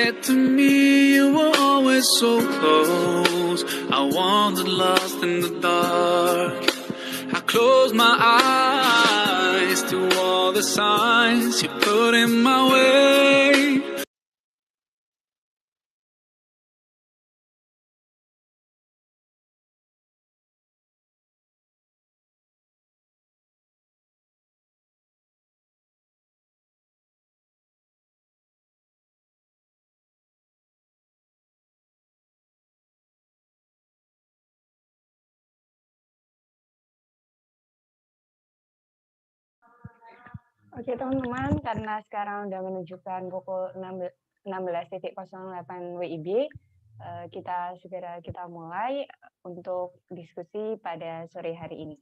get to me, you were always so close. I wandered lost in the dark. I closed my eyes to all the signs you put in my way. Oke teman-teman, karena sekarang udah menunjukkan pukul 16.08 WIB, kita mulai untuk diskusi pada sore hari ini.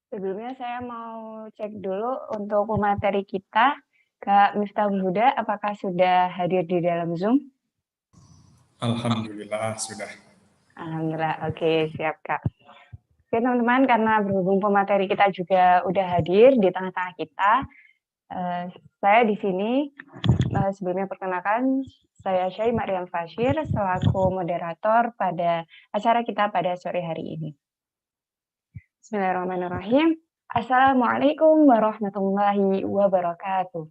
Sebelumnya saya mau cek dulu untuk pemateri kita, Kak Miftahul Huda, apakah sudah hadir di dalam Zoom? Alhamdulillah sudah. Alhamdulillah, oke siap Kak. Oke teman-teman, karena berhubung pemateri kita juga udah hadir di tengah-tengah kita, saya di sini sebelumnya perkenalkan, saya Syai Maryam Fashir selaku moderator pada acara kita pada sore hari ini. Bismillahirrahmanirrahim. Assalamualaikum warahmatullahi wabarakatuh.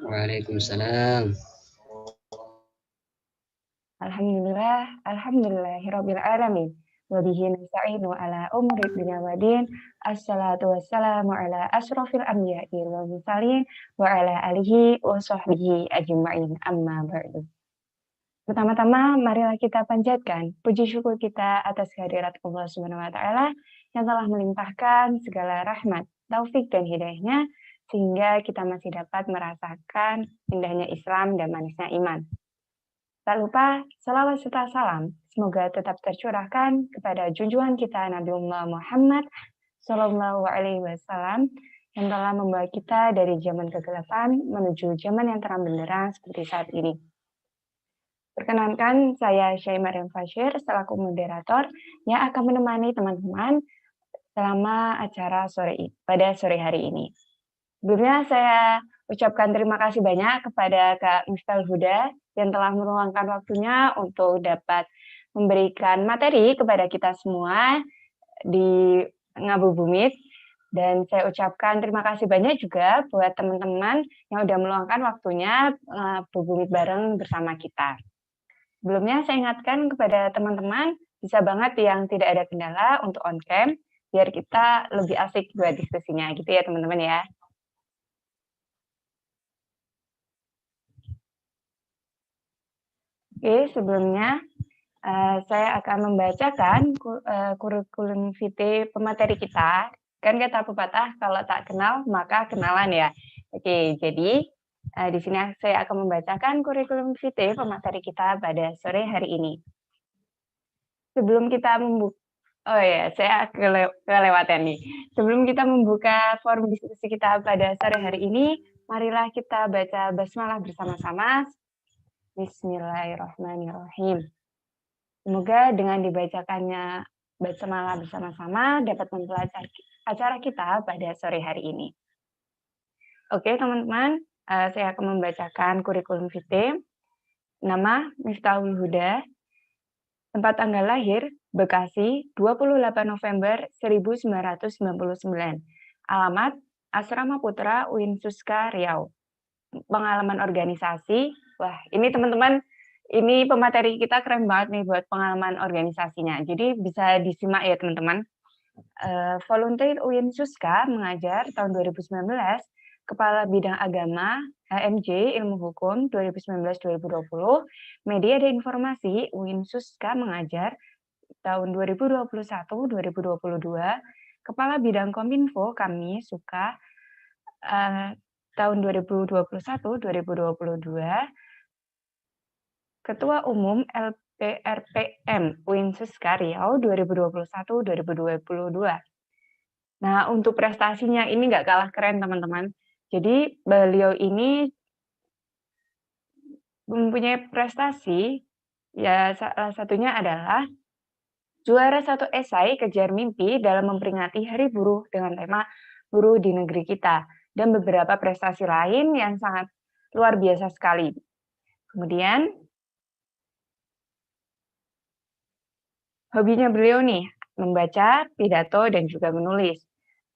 Waalaikumsalam. Alhamdulillahirabbil alamin. Wa bihi nasta'inu ala umuri dunya waddin. Assalatu wassalamu ala asrofil anbiya'i wal mursalin wa ala alihi wa sahbihi ajma'in. Amma ba'du. Pertama-tama marilah kita panjatkan puji syukur kita atas kehadirat Allah Subhanahu wa taala yang telah melimpahkan segala rahmat, taufik dan hidayahnya sehingga kita masih dapat merasakan indahnya Islam dan manisnya iman. Tak lupa, salawat serta salam semoga tetap tercurahkan kepada junjungan kita Nabiullah Muhammad Sallallahu Alaihi Wasallam yang telah membawa kita dari zaman kegelapan menuju zaman yang terang benderang seperti saat ini. Perkenankan, saya Syai Maryam Fashir selaku moderator yang akan menemani teman-teman selama acara pada sore hari ini. Sebelumnya saya ucapkan terima kasih banyak kepada Kak Miftahul Huda yang telah meluangkan waktunya untuk dapat memberikan materi kepada kita semua di Ngabuburit. Dan saya ucapkan terima kasih banyak juga buat teman-teman yang sudah meluangkan waktunya Ngabuburit bareng bersama kita. Sebelumnya saya ingatkan kepada teman-teman, bisa banget yang tidak ada kendala untuk on cam, biar kita lebih asik buat diskusinya gitu ya teman-teman ya. Oke, sebelumnya saya akan membacakan kurikulum vitae pemateri kita. Kan kata pepatah, kalau tak kenal maka kenalan ya. Oke, jadi di sini saya akan membacakan kurikulum vitae pemateri kita pada sore hari ini. Sebelum kita saya kelewatan nih. Sebelum kita membuka forum diskusi kita pada sore hari ini, marilah kita baca basmalah bersama-sama. Bismillahirrahmanirrahim. Semoga dengan dibacakannya basmalah bersama-sama dapat mempelajari acara kita pada sore hari ini. Oke teman-teman, saya akan membacakan kurikulum vitae. Nama Miftahul Huda. Tempat tanggal lahir Bekasi 28 November 1999. Alamat Asrama Putra UIN Suska Riau. Pengalaman organisasi. Wah, ini teman-teman, ini pemateri kita keren banget nih buat pengalaman organisasinya. Jadi bisa disimak ya teman-teman. Volunteer UIN Suska mengajar tahun 2019, Kepala Bidang Agama HMJ Ilmu Hukum 2019-2020, Media dan Informasi UIN Suska mengajar tahun 2021-2022, Kepala Bidang Kominfo kami Suka tahun 2021-2022, Ketua Umum LPRPM UIN Suska Riau 2021-2022. Nah, untuk prestasinya ini nggak kalah keren, teman-teman. Jadi, beliau ini mempunyai prestasi, ya salah satunya adalah Juara satu esai Kejar Mimpi dalam memperingati Hari Buruh dengan tema Buruh di Negeri Kita, dan beberapa prestasi lain yang sangat luar biasa sekali. Kemudian, hobinya beliau nih, membaca, pidato, dan juga menulis.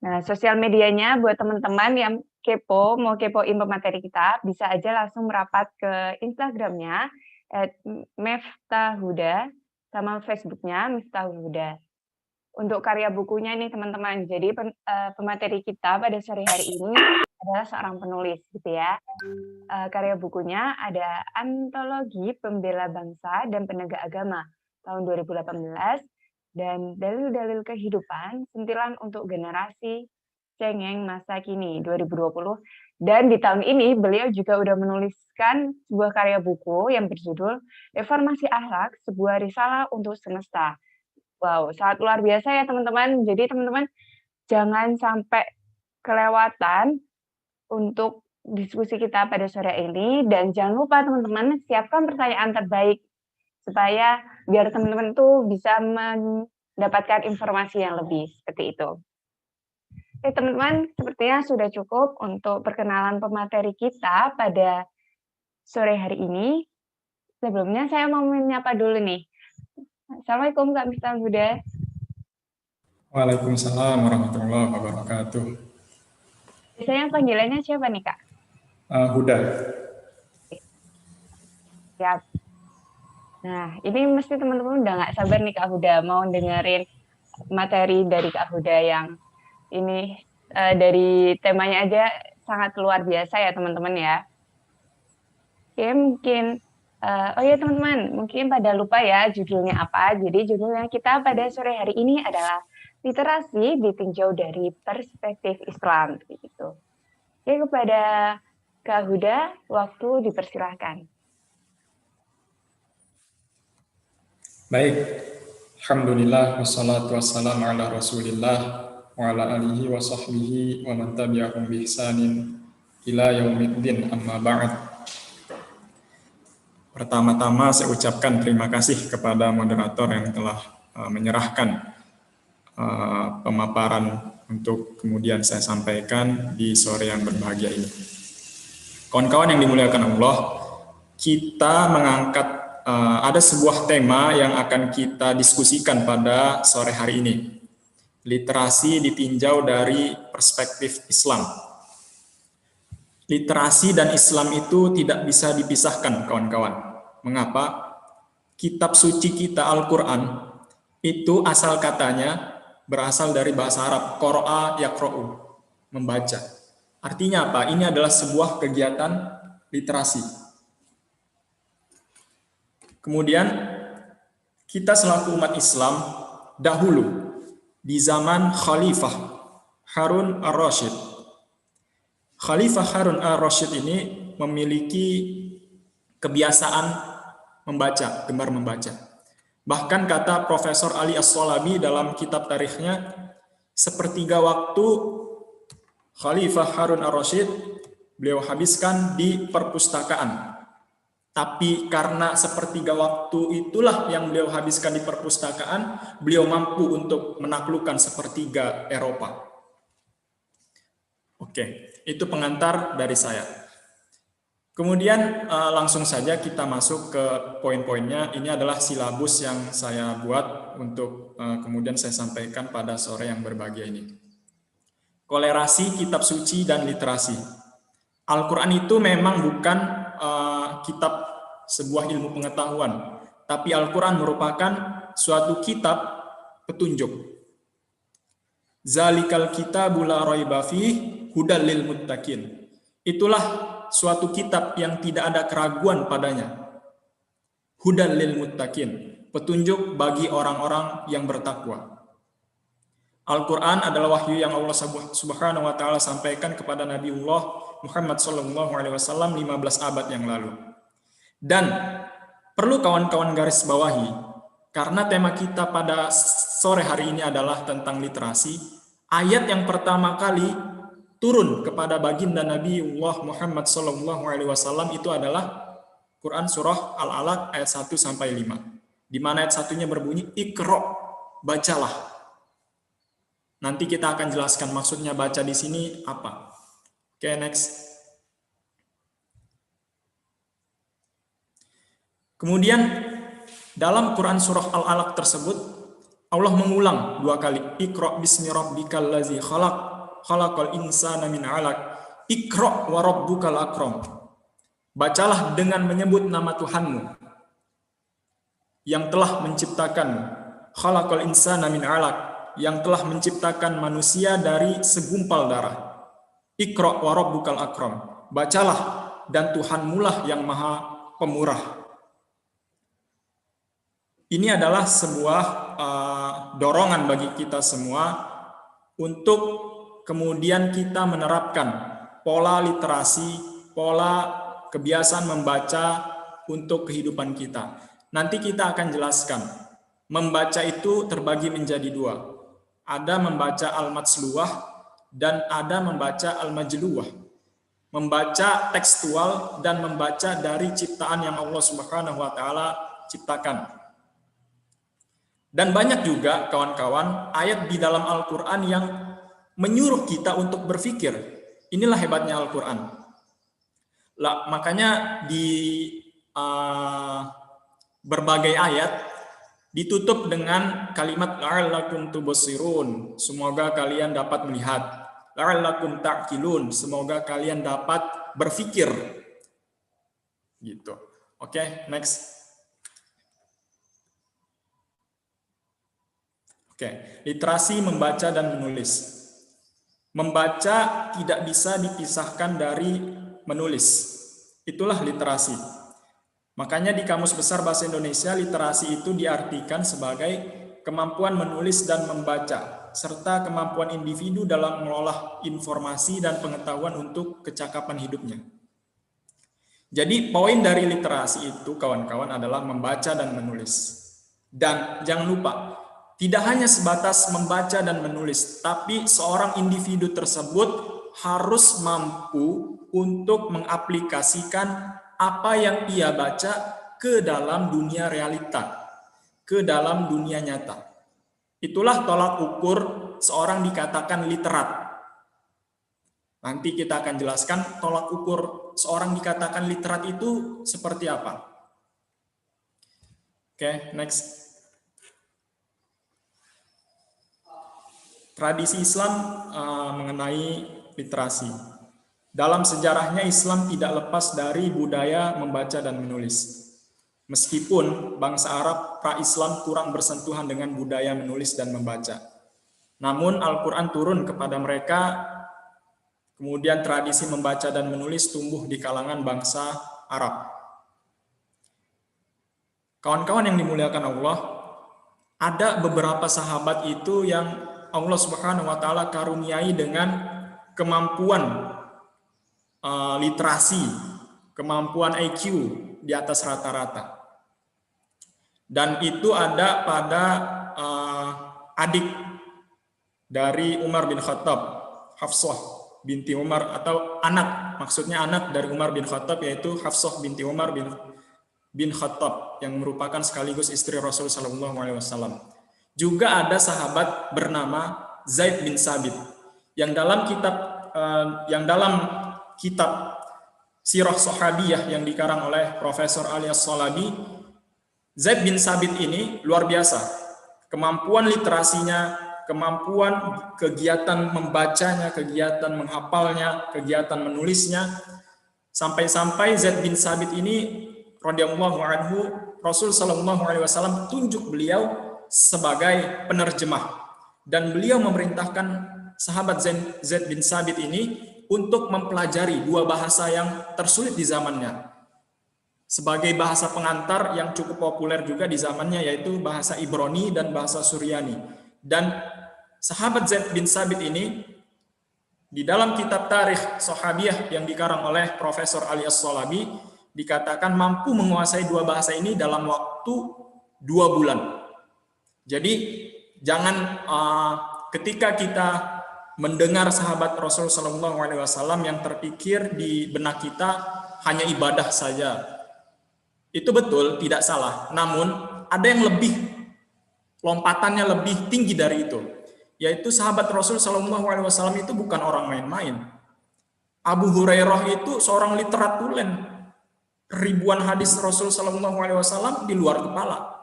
Nah, sosial medianya buat teman-teman yang kepo, mau kepoin pemateri kita, bisa aja langsung merapat ke Instagramnya @meftahuda, sama Facebooknya Miftahuda. Untuk karya bukunya nih teman-teman, jadi pemateri kita pada sore hari ini adalah seorang penulis gitu ya. Karya bukunya ada Antologi Pembela Bangsa dan Penegak Agama tahun 2018, dan Dalil-Dalil Kehidupan, Sentilan untuk Generasi Cengeng Masa Kini 2020. Dan di tahun ini beliau juga udah menuliskan sebuah karya buku yang berjudul Reformasi Akhlak, Sebuah Risalah untuk Semesta. Wow, sangat luar biasa ya teman-teman. Jadi teman-teman jangan sampai kelewatan untuk diskusi kita pada sore ini, dan jangan lupa teman-teman siapkan pertanyaan terbaik supaya biar teman-teman tuh bisa mendapatkan informasi yang lebih seperti itu. Oke teman-teman, sepertinya sudah cukup untuk perkenalan pemateri kita pada sore hari ini. Sebelumnya saya mau menyapa dulu nih. Assalamualaikum Kak Miftahuda. Waalaikumsalam warahmatullahi wabarakatuh. Biasanya panggilannya siapa nih Kak? Huda. Siap. Nah, ini mesti teman-teman udah nggak sabar nih Kak Huda mau dengerin materi dari Kak Huda yang ini dari temanya aja sangat luar biasa ya teman-teman ya. Oke, mungkin oh ya teman-teman, mungkin pada lupa ya judulnya apa. Jadi judulnya kita pada sore hari ini adalah Literasi Ditinjau dari Perspektif Islam gitu. Oke, kepada Kak Huda, waktu dipersilahkan. Baik, alhamdulillah wassalatu wassalamu ala rasulillah wa ala alihi wa sahbihi wa man tabi'ahum bi ihsanin ila yaumiddin, amma ba'd. Pertama-tama saya ucapkan terima kasih kepada moderator yang telah menyerahkan pemaparan untuk kemudian saya sampaikan di sore yang berbahagia ini. Kawan-kawan yang dimuliakan Allah, kita mengangkat ada sebuah tema yang akan kita diskusikan pada sore hari ini. Literasi ditinjau dari perspektif Islam. Literasi dan Islam itu tidak bisa dipisahkan, kawan-kawan. Mengapa? Kitab suci kita Al-Quran itu asal katanya berasal dari bahasa Arab, qara'a yaqra'u, membaca. Artinya apa? Ini adalah sebuah kegiatan literasi. Kemudian kita selaku umat Islam dahulu di zaman Khalifah Harun ar-Rasyid. Khalifah Harun ar-Rasyid ini memiliki kebiasaan membaca, gemar membaca. Bahkan kata Profesor Ali As-Solabi dalam kitab tarikhnya, sepertiga waktu Khalifah Harun ar-Rasyid beliau habiskan di perpustakaan. Tapi karena sepertiga waktu itulah yang beliau habiskan di perpustakaan, beliau mampu untuk menaklukkan sepertiga Eropa. Oke, itu pengantar dari saya. Kemudian langsung saja kita masuk ke poin-poinnya. Ini adalah silabus yang saya buat untuk kemudian saya sampaikan pada sore yang berbahagia ini. Kolerasi kitab suci dan literasi. Al-Quran itu memang bukan kitab sebuah ilmu pengetahuan, tapi Al-Quran merupakan suatu kitab petunjuk. Zalikal kitabul la raiba fihi hudal lil muttaqin. Itulah suatu kitab yang tidak ada keraguan padanya. Hudal lil muttaqin, petunjuk bagi orang-orang yang bertakwa. Al-Quran adalah wahyu yang Allah Subhanahu wa Ta'ala sampaikan kepada Nabiullah Muhammad SAW 15 abad yang lalu. Dan perlu kawan-kawan garis bawahi, karena tema kita pada sore hari ini adalah tentang literasi, ayat yang pertama kali turun kepada baginda Nabiullah Muhammad SAW itu adalah Quran surah Al-Alaq ayat 1-5, di mana ayat satunya berbunyi Iqra, bacalah. Nanti kita akan jelaskan maksudnya baca di sini apa. Oke, next. Kemudian dalam Quran surah Al-Alaq tersebut Allah mengulang 2 kali, Iqra bismi rabbikal ladzi khalaq, khalaqal insana min 'alaq, Iqra wa rabbukal akram. Bacalah dengan menyebut nama Tuhanmu yang telah menciptakanmu, khalaqal insana min 'alaq, yang telah menciptakan manusia dari segumpal darah. Iqra wa rabbukal akram. Bacalah dan Tuhanmulah yang maha pemurah. Ini adalah sebuah dorongan bagi kita semua untuk kemudian kita menerapkan pola literasi, pola kebiasaan membaca untuk kehidupan kita. Nanti kita akan jelaskan. Membaca itu terbagi menjadi 2. Ada membaca al-matsluwah dan ada membaca al-majluwah. Membaca tekstual dan membaca dari ciptaan yang Allah Subhanahu wa taala ciptakan. Dan banyak juga kawan-kawan ayat di dalam Al-Qur'an yang menyuruh kita untuk berpikir. Inilah hebatnya Al-Qur'an. Makanya di berbagai ayat ditutup dengan kalimat la'allakum tubsirun, semoga kalian dapat melihat. La'allakum ta'qilun, semoga kalian dapat berpikir. Gitu. Oke, next. Oke, literasi membaca dan menulis. Membaca tidak bisa dipisahkan dari menulis. Itulah literasi. Makanya di Kamus Besar Bahasa Indonesia, literasi itu diartikan sebagai kemampuan menulis dan membaca, serta kemampuan individu dalam mengolah informasi dan pengetahuan untuk kecakapan hidupnya. Jadi poin dari literasi itu kawan-kawan adalah membaca dan menulis. Dan jangan lupa, tidak hanya sebatas membaca dan menulis, tapi seorang individu tersebut harus mampu untuk mengaplikasikan apa yang ia baca ke dalam dunia realita, ke dalam dunia nyata. Itulah tolak ukur seorang dikatakan literat. Nanti kita akan jelaskan tolak ukur seorang dikatakan literat itu seperti apa. Oke, next. Tradisi Islam mengenai literasi. Dalam sejarahnya Islam tidak lepas dari budaya membaca dan menulis. Meskipun bangsa Arab pra-Islam kurang bersentuhan dengan budaya menulis dan membaca. Namun Al-Quran turun kepada mereka, kemudian tradisi membaca dan menulis tumbuh di kalangan bangsa Arab. Kawan-kawan yang dimuliakan Allah, ada beberapa sahabat itu yang Allah Subhanahu wa taala karuniai dengan kemampuan literasi, kemampuan IQ di atas rata-rata. Dan itu ada pada adik dari Umar bin Khattab, Hafsah binti Umar, atau anak, maksudnya anak dari Umar bin Khattab, yaitu Hafsah binti Umar bin Khattab, yang merupakan sekaligus istri Rasul sallallahu alaihi wasallam. Juga ada sahabat bernama Zaid bin Sabit yang dalam kitab Sirah Sahabiyah yang dikarang oleh Profesor Ali As-Salabi, Zaid bin Sabit ini luar biasa. Kemampuan literasinya, kemampuan kegiatan membacanya, kegiatan menghafalnya, kegiatan menulisnya, sampai-sampai Zaid bin Sabit ini radhiyallahu anhu, Rasul sallallahu alaihi wasallam tunjuk beliau sebagai penerjemah, dan beliau memerintahkan sahabat Zaid bin Sabit ini untuk mempelajari 2 bahasa yang tersulit di zamannya sebagai bahasa pengantar yang cukup populer juga di zamannya, yaitu bahasa Ibrani dan bahasa Suryani. Dan sahabat Zaid bin Sabit ini di dalam kitab Tarikh Sahabiyah yang dikarang oleh Profesor Ali As-Salabi dikatakan mampu menguasai 2 bahasa ini dalam waktu 2 bulan. Jadi jangan ketika kita mendengar sahabat Rasul sallallahu alaihi wasallam yang terpikir di benak kita hanya ibadah saja. Itu betul, tidak salah. Namun ada yang lebih lompatannya lebih tinggi dari itu. Yaitu sahabat Rasul Shallallahu Alaihi Wasallam itu bukan orang main-main. Abu Hurairah itu seorang literatulen, ribuan hadis Rasul Shallallahu Alaihi Wasallam di luar kepala.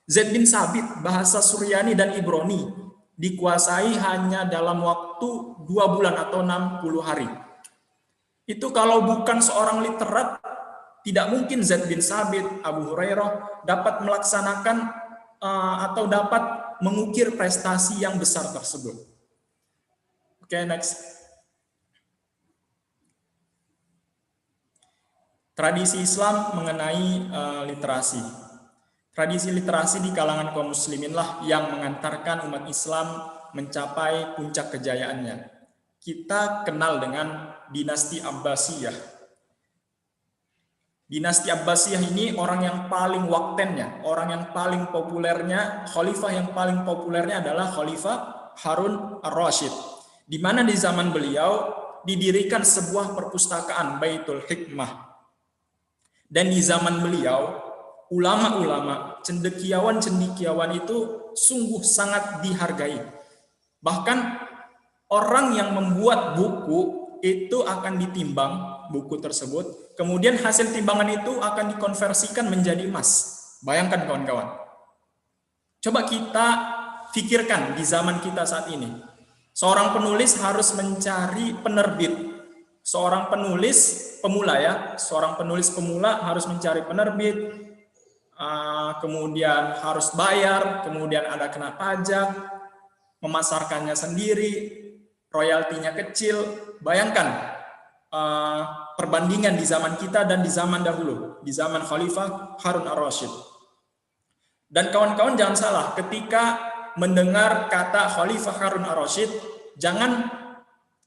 Zaid bin Sabit bahasa Suryani dan Ibrani dikuasai hanya dalam waktu 2 bulan atau 60 hari. Itu kalau bukan seorang literat, tidak mungkin Zaid bin Sabit, Abu Hurairah dapat melaksanakan atau dapat mengukir prestasi yang besar tersebut. Oke, next. Tradisi Islam mengenai literasi. Tradisi literasi di kalangan kaum muslimin lah yang mengantarkan umat Islam mencapai puncak kejayaannya. Kita kenal dengan dinasti Abbasiyah. Dinasti Abbasiyah ini orang yang paling waktennya, orang yang paling populernya, khalifah yang paling populernya adalah Khalifah Harun ar-Rasyid. Di mana di zaman beliau didirikan sebuah perpustakaan Baitul Hikmah. Dan di zaman beliau ulama-ulama, cendekiawan-cendekiawan itu sungguh sangat dihargai. Bahkan orang yang membuat buku itu akan ditimbang buku tersebut, kemudian hasil timbangan itu akan dikonversikan menjadi emas. Bayangkan kawan-kawan. Coba kita pikirkan di zaman kita saat ini. Seorang penulis harus mencari penerbit. Seorang penulis pemula ya, seorang penulis pemula harus mencari penerbit, kemudian harus bayar, kemudian ada kena pajak, memasarkannya sendiri, royaltinya kecil. Bayangkan perbandingan di zaman kita dan di zaman dahulu, di zaman Khalifah Harun ar-Rasyid. Dan kawan-kawan jangan salah, ketika mendengar kata Khalifah Harun ar-Rasyid, jangan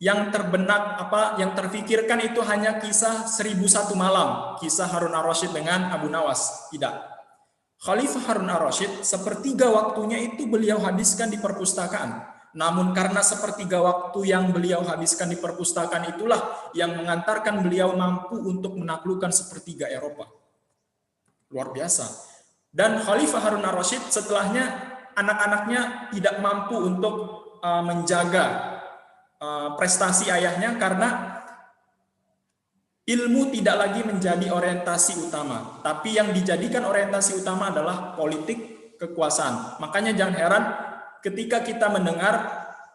yang terbenak yang terfikirkan itu hanya kisah 1001 malam, kisah Harun ar-Rasyid dengan Abu Nawas. Tidak. Khalifah Harun ar-Rasyid sepertiga waktunya itu beliau habiskan di perpustakaan. Namun karena sepertiga waktu yang beliau habiskan di perpustakaan itulah yang mengantarkan beliau mampu untuk menaklukkan sepertiga Eropa. Luar biasa. Dan Khalifah Harun ar-Rasyid setelahnya anak-anaknya tidak mampu untuk menjaga prestasi ayahnya karena ilmu tidak lagi menjadi orientasi utama, tapi yang dijadikan orientasi utama adalah politik kekuasaan. Makanya jangan heran ketika kita mendengar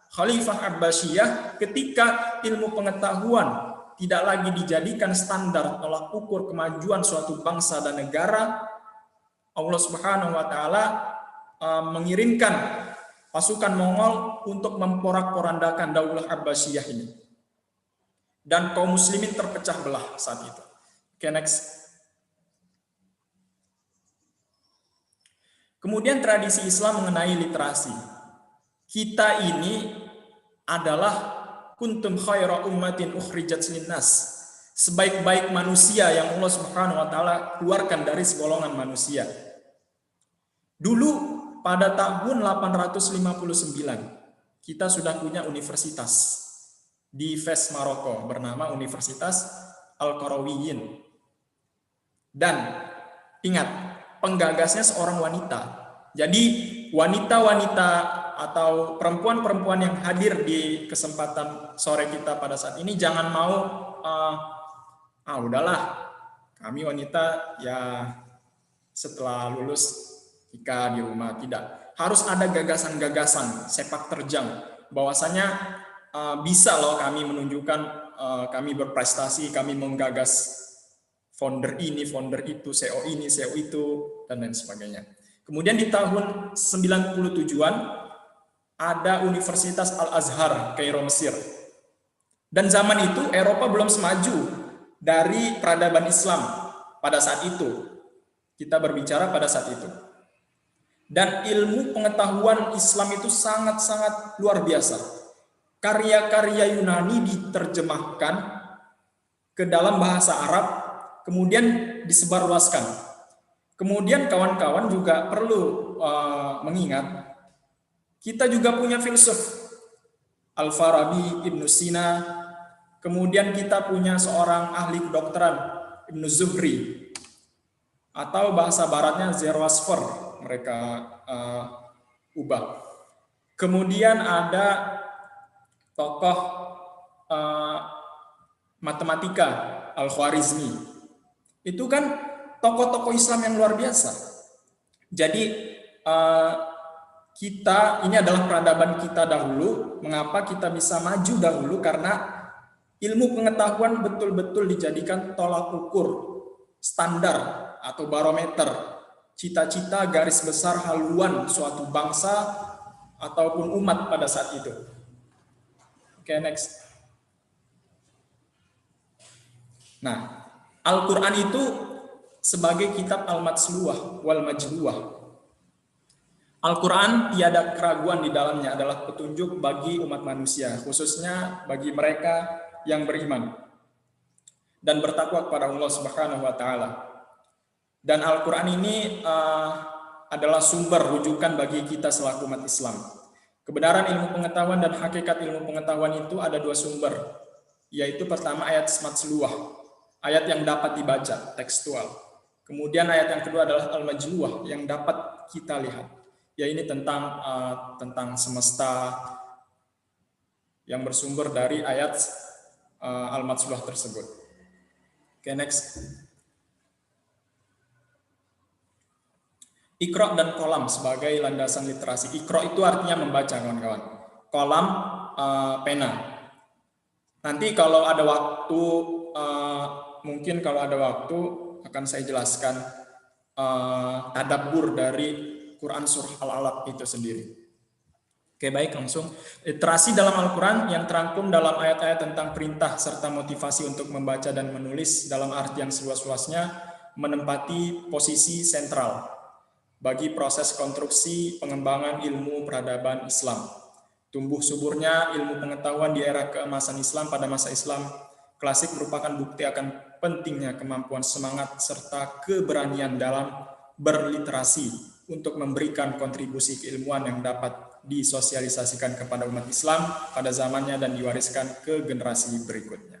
Khalifah Abbasiyah, ketika ilmu pengetahuan tidak lagi dijadikan standar tolak ukur kemajuan suatu bangsa dan negara, Allah Subhanahu wa taala mengirimkan pasukan Mongol untuk memporak-porandakan Daulah Abbasiyah ini. Dan kaum muslimin terpecah belah saat itu. Oke, next. Kemudian tradisi Islam mengenai literasi. Kita ini adalah kuntum khaira ummatin ukhrijat linnas. Sebaik-baik manusia yang Allah Subhanahu wa taala keluarkan dari segolongan manusia. Dulu pada tahun 859 kita sudah punya universitas di Fes, Maroko, bernama Universitas Al-Qarawiyyin. Dan ingat, penggagasnya seorang wanita. Jadi wanita-wanita atau perempuan-perempuan yang hadir di kesempatan sore kita pada saat ini jangan mau udahlah, kami wanita ya setelah lulus nikah di rumah. Tidak, harus ada gagasan-gagasan sepak terjang bahwasanya bisa loh kami menunjukkan kami berprestasi, kami menggagas founder ini, founder itu, CEO ini, CEO itu, dan lain sebagainya. Kemudian di tahun 97-an ada Universitas Al-Azhar, Kairo, Mesir. Dan zaman itu Eropa belum semaju dari peradaban Islam pada saat itu. Kita berbicara pada saat itu. Dan ilmu pengetahuan Islam itu sangat-sangat luar biasa. Karya-karya Yunani diterjemahkan ke dalam bahasa Arab, kemudian disebarluaskan. Kemudian kawan-kawan juga perlu mengingat, kita juga punya filsuf Al-Farabi, Ibnu Sina, kemudian kita punya seorang ahli kedokteran, Ibnu Zuhri, atau bahasa baratnya Zoroaster, mereka ubah. Kemudian ada tokoh matematika Al-Khwarizmi. Itu kan tokoh-tokoh Islam yang luar biasa. Jadi kita, ini adalah peradaban kita dahulu. Mengapa kita bisa maju dahulu? Karena ilmu pengetahuan betul-betul dijadikan tolak ukur, standar atau barometer, cita-cita garis besar haluan suatu bangsa ataupun umat pada saat itu. Oke, next. Nah, Al-Quran itu sebagai kitab al-matsluwah wal majluwah. Al-Quran tiada keraguan di dalamnya adalah petunjuk bagi umat manusia, khususnya bagi mereka yang beriman dan bertakwa kepada Allah Subhanahu wa taala. Dan Al-Quran ini adalah sumber rujukan bagi kita selaku umat Islam. Kebenaran ilmu pengetahuan dan hakikat ilmu pengetahuan itu ada dua sumber, yaitu pertama ayat matsluwah, ayat yang dapat dibaca, tekstual. Kemudian ayat yang kedua adalah al-majluwah, yang dapat kita lihat. Ya, ini tentang semesta yang bersumber dari ayat al-matsluwah tersebut. Oke, next. Iqra dan kolam sebagai landasan literasi. Iqra itu artinya membaca, kawan-kawan. Kolam, pena. Nanti kalau ada waktu, mungkin kalau ada waktu akan saya jelaskan tadabbur dari Quran surah Al-Alaq itu sendiri. Oke, baik, langsung. Literasi dalam Al-Quran yang terangkum dalam ayat-ayat tentang perintah serta motivasi untuk membaca dan menulis dalam arti yang seluas-luasnya menempati posisi sentral bagi proses konstruksi pengembangan ilmu peradaban Islam. Tumbuh suburnya ilmu pengetahuan di era keemasan Islam pada masa Islam klasik merupakan bukti akan pentingnya kemampuan semangat serta keberanian dalam berliterasi untuk memberikan kontribusi keilmuan yang dapat disosialisasikan kepada umat Islam pada zamannya dan diwariskan ke generasi berikutnya.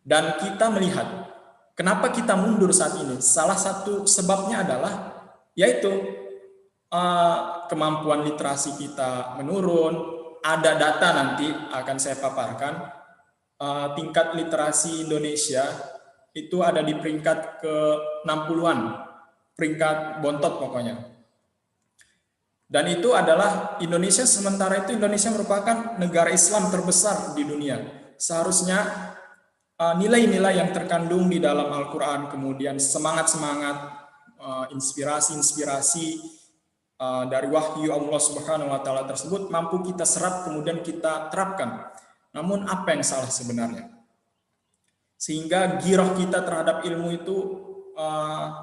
Dan kita melihat kenapa kita mundur saat ini? Salah satu sebabnya adalah yaitu kemampuan literasi kita menurun. Ada data nanti akan saya paparkan. Tingkat literasi Indonesia itu ada di peringkat ke-60-an, peringkat bontot pokoknya. Dan itu adalah Indonesia, sementara itu Indonesia merupakan negara Islam terbesar di dunia. Seharusnya nilai-nilai yang terkandung di dalam Al-Quran, kemudian semangat-semangat, inspirasi-inspirasi dari wahyu Allah Subhanahu wa taala tersebut mampu kita serap kemudian kita terapkan. Namun apa yang salah sebenarnya? Sehingga giroh kita terhadap ilmu itu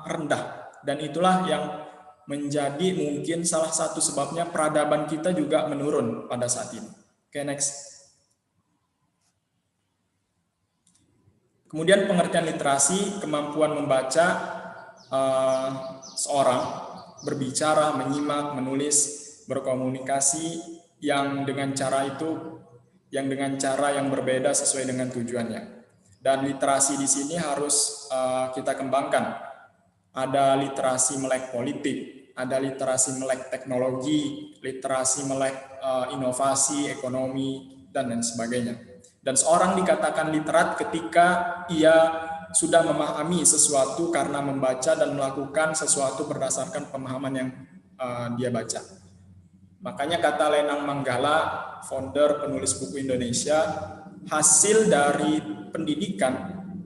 rendah, dan itulah yang menjadi mungkin salah satu sebabnya peradaban kita juga menurun pada saat ini. Oke, next. Kemudian pengertian literasi, kemampuan membaca seorang, berbicara, menyimak, menulis, berkomunikasi yang dengan cara yang berbeda sesuai dengan tujuannya. Dan literasi di sini harus kita kembangkan. Ada literasi melek politik, ada literasi melek teknologi, literasi melek inovasi, ekonomi, dan lain sebagainya. Dan seorang dikatakan literat ketika ia sudah memahami sesuatu karena membaca dan melakukan sesuatu berdasarkan pemahaman yang dia baca. Makanya kata Lenang Manggala, founder penulis buku Indonesia, hasil dari pendidikan,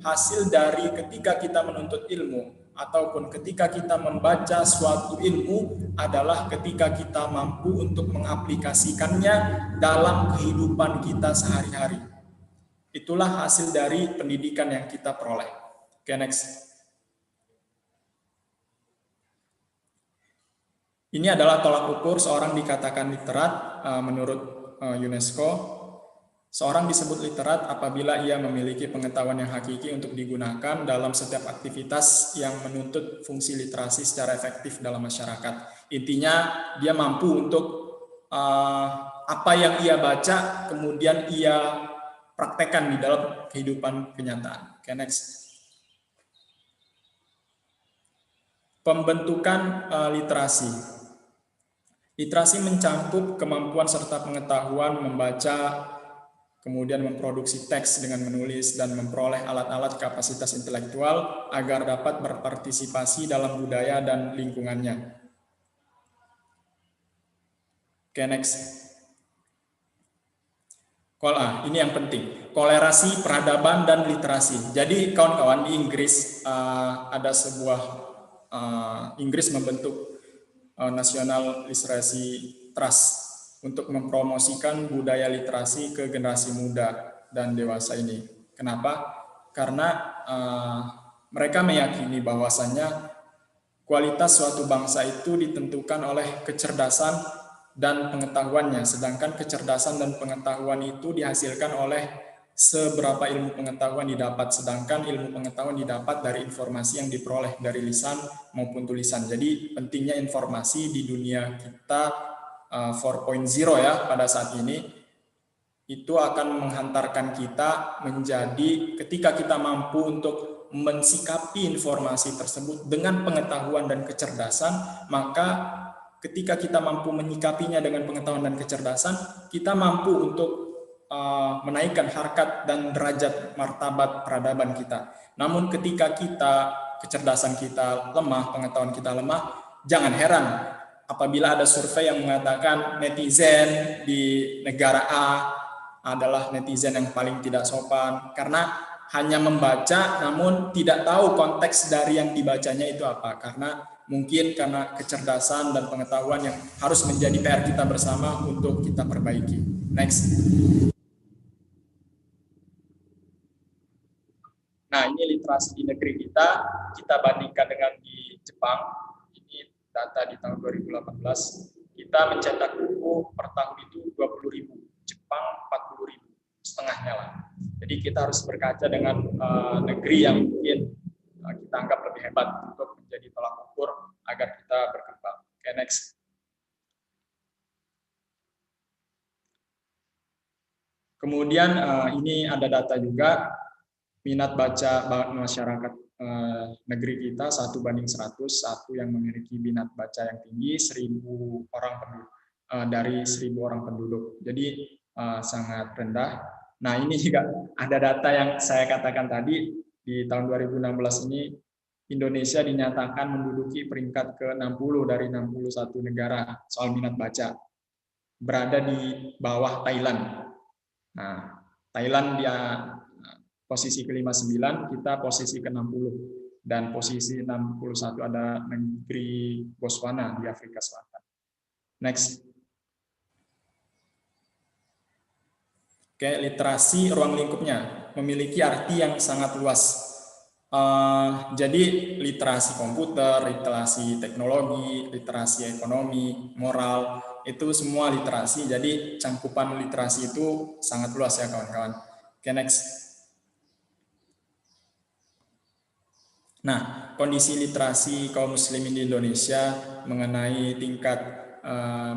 hasil dari ketika kita menuntut ilmu, ataupun ketika kita membaca suatu ilmu adalah ketika kita mampu untuk mengaplikasikannya dalam kehidupan kita sehari-hari. Itulah hasil dari pendidikan yang kita peroleh. Oke, next. Ini adalah tolak ukur seorang dikatakan literat menurut UNESCO. Seorang disebut literat apabila ia memiliki pengetahuan yang hakiki untuk digunakan dalam setiap aktivitas yang menuntut fungsi literasi secara efektif dalam masyarakat. Intinya dia mampu untuk apa yang ia baca kemudian ia praktekkan di dalam kehidupan kenyataan. Okay, next. Pembentukan literasi. Literasi mencakup kemampuan serta pengetahuan membaca, kemudian memproduksi teks dengan menulis, dan memperoleh alat-alat kapasitas intelektual agar dapat berpartisipasi dalam budaya dan lingkungannya. Oke, next. Ini yang penting, kolerasi peradaban dan literasi. Jadi kawan-kawan, di Inggris ada sebuah Inggris membentuk National Literary Trust untuk mempromosikan budaya literasi ke generasi muda dan dewasa ini. Kenapa? Karena mereka meyakini bahwasannya kualitas suatu bangsa itu ditentukan oleh kecerdasan dan pengetahuannya, sedangkan kecerdasan dan pengetahuan itu dihasilkan oleh seberapa ilmu pengetahuan didapat, sedangkan ilmu pengetahuan didapat dari informasi yang diperoleh dari lisan maupun tulisan. Jadi pentingnya informasi di dunia kita 4.0 ya pada saat ini, itu akan menghantarkan kita menjadi, ketika kita mampu untuk mensikapi informasi tersebut dengan pengetahuan dan kecerdasan, maka ketika kita mampu menyikapinya dengan pengetahuan dan kecerdasan, kita mampu untuk menaikkan harkat dan derajat martabat peradaban kita. Namun ketika kecerdasan kita lemah, pengetahuan kita lemah, jangan heran apabila ada survei yang mengatakan netizen di negara A adalah netizen yang paling tidak sopan, karena hanya membaca namun tidak tahu konteks dari yang dibacanya itu apa, karena kecerdasan dan pengetahuan yang harus menjadi PR kita bersama untuk kita perbaiki. Next. Nah, ini literasi di negeri kita bandingkan dengan di Jepang. Ini data di tahun 2018. Kita mencetak buku per tahun itu 20.000, Jepang 40.000, setengahnya lah. Jadi kita harus berkaca dengan negeri yang mungkin kita anggap lebih hebat untuk menjadi tolak ukur agar kita berkembang. Oke, next. Kemudian ini ada data juga, minat baca masyarakat negeri kita 1:100, satu yang memiliki minat baca yang tinggi, 1.000 orang penduduk, dari 1.000 orang penduduk. Jadi sangat rendah. Nah, ini juga ada data yang saya katakan tadi, di tahun 2016 ini Indonesia dinyatakan menduduki peringkat ke-60 dari 61 negara soal minat baca. Berada di bawah Thailand. Nah, Thailand dia posisi ke-59, kita posisi ke-60. Dan posisi 61 ada negeri Botswana di Afrika Selatan. Next. Oke, literasi ruang lingkupnya memiliki arti yang sangat luas. Jadi literasi komputer, literasi teknologi, literasi ekonomi, moral, itu semua literasi. Jadi cangkupan literasi itu sangat luas ya kawan-kawan. Oke, next. Nah, kondisi literasi kaum muslimin di Indonesia mengenai tingkat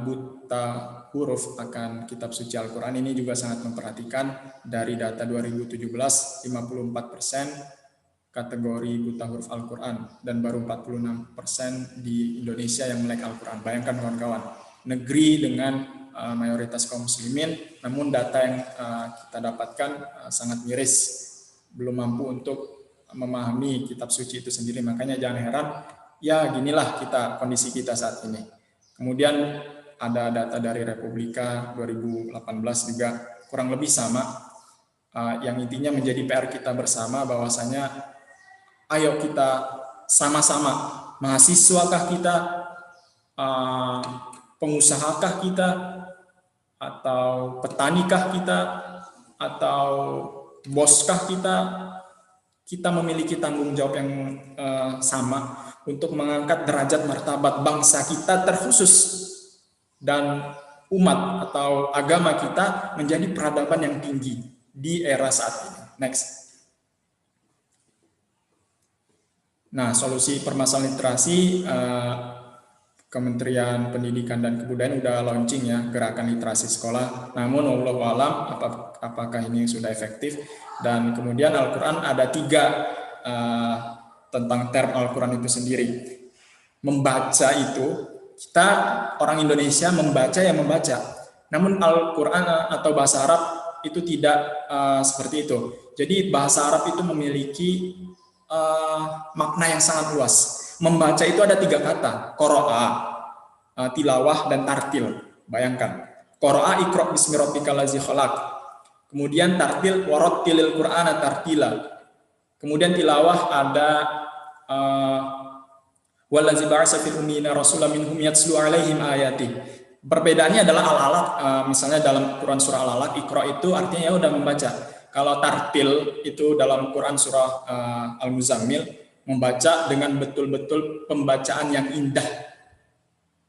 buta huruf akan kitab suci Al-Quran ini juga sangat memperhatikan. Dari data 2017, 54% kategori buta huruf Al-Quran, dan baru 46% di Indonesia yang melek Al-Quran. Bayangkan kawan-kawan, negeri dengan mayoritas kaum muslimin, namun data yang kita dapatkan sangat miris, belum mampu untuk memahami kitab suci itu sendiri. Makanya jangan heran, ya ginilah kondisi kita saat ini. Kemudian ada data dari Republika 2018 juga kurang lebih sama, yang intinya menjadi PR kita bersama bahwasanya ayo kita sama-sama, mahasiswakah kita, pengusahakah kita, atau petanikah kita, atau boskah kita memiliki tanggung jawab yang sama untuk mengangkat derajat martabat bangsa kita terkhusus dan umat atau agama kita menjadi peradaban yang tinggi di era saat ini. Next. Nah, solusi permasalahan literasi, Kementerian Pendidikan dan Kebudayaan udah launching ya gerakan literasi sekolah. Namun wallahu alam apakah ini sudah efektif. Dan kemudian Al-Quran ada 3 tentang term Al-Quran itu sendiri. Membaca itu Kita orang Indonesia membaca ya membaca. Namun Al-Quran atau bahasa Arab itu tidak seperti itu. Jadi bahasa Arab itu memiliki makna yang sangat luas. Membaca itu ada 3 kata, qara'a, tilawah, dan tartil. Bayangkan, qara'a iqra' bismi rabbikal ladzi khalaq. Kemudian tartil warattilil qur'ana tartila. Kemudian tilawah ada wallazi ba'atsa fil ummiyina rasulan minhum yatslu 'alaihim ayati. Perbedaannya adalah al-alaq, misalnya dalam Quran surah al-alaq, iqra itu artinya ya udah membaca. Kalau tartil itu dalam Quran surah al-muzammil, membaca dengan betul-betul pembacaan yang indah.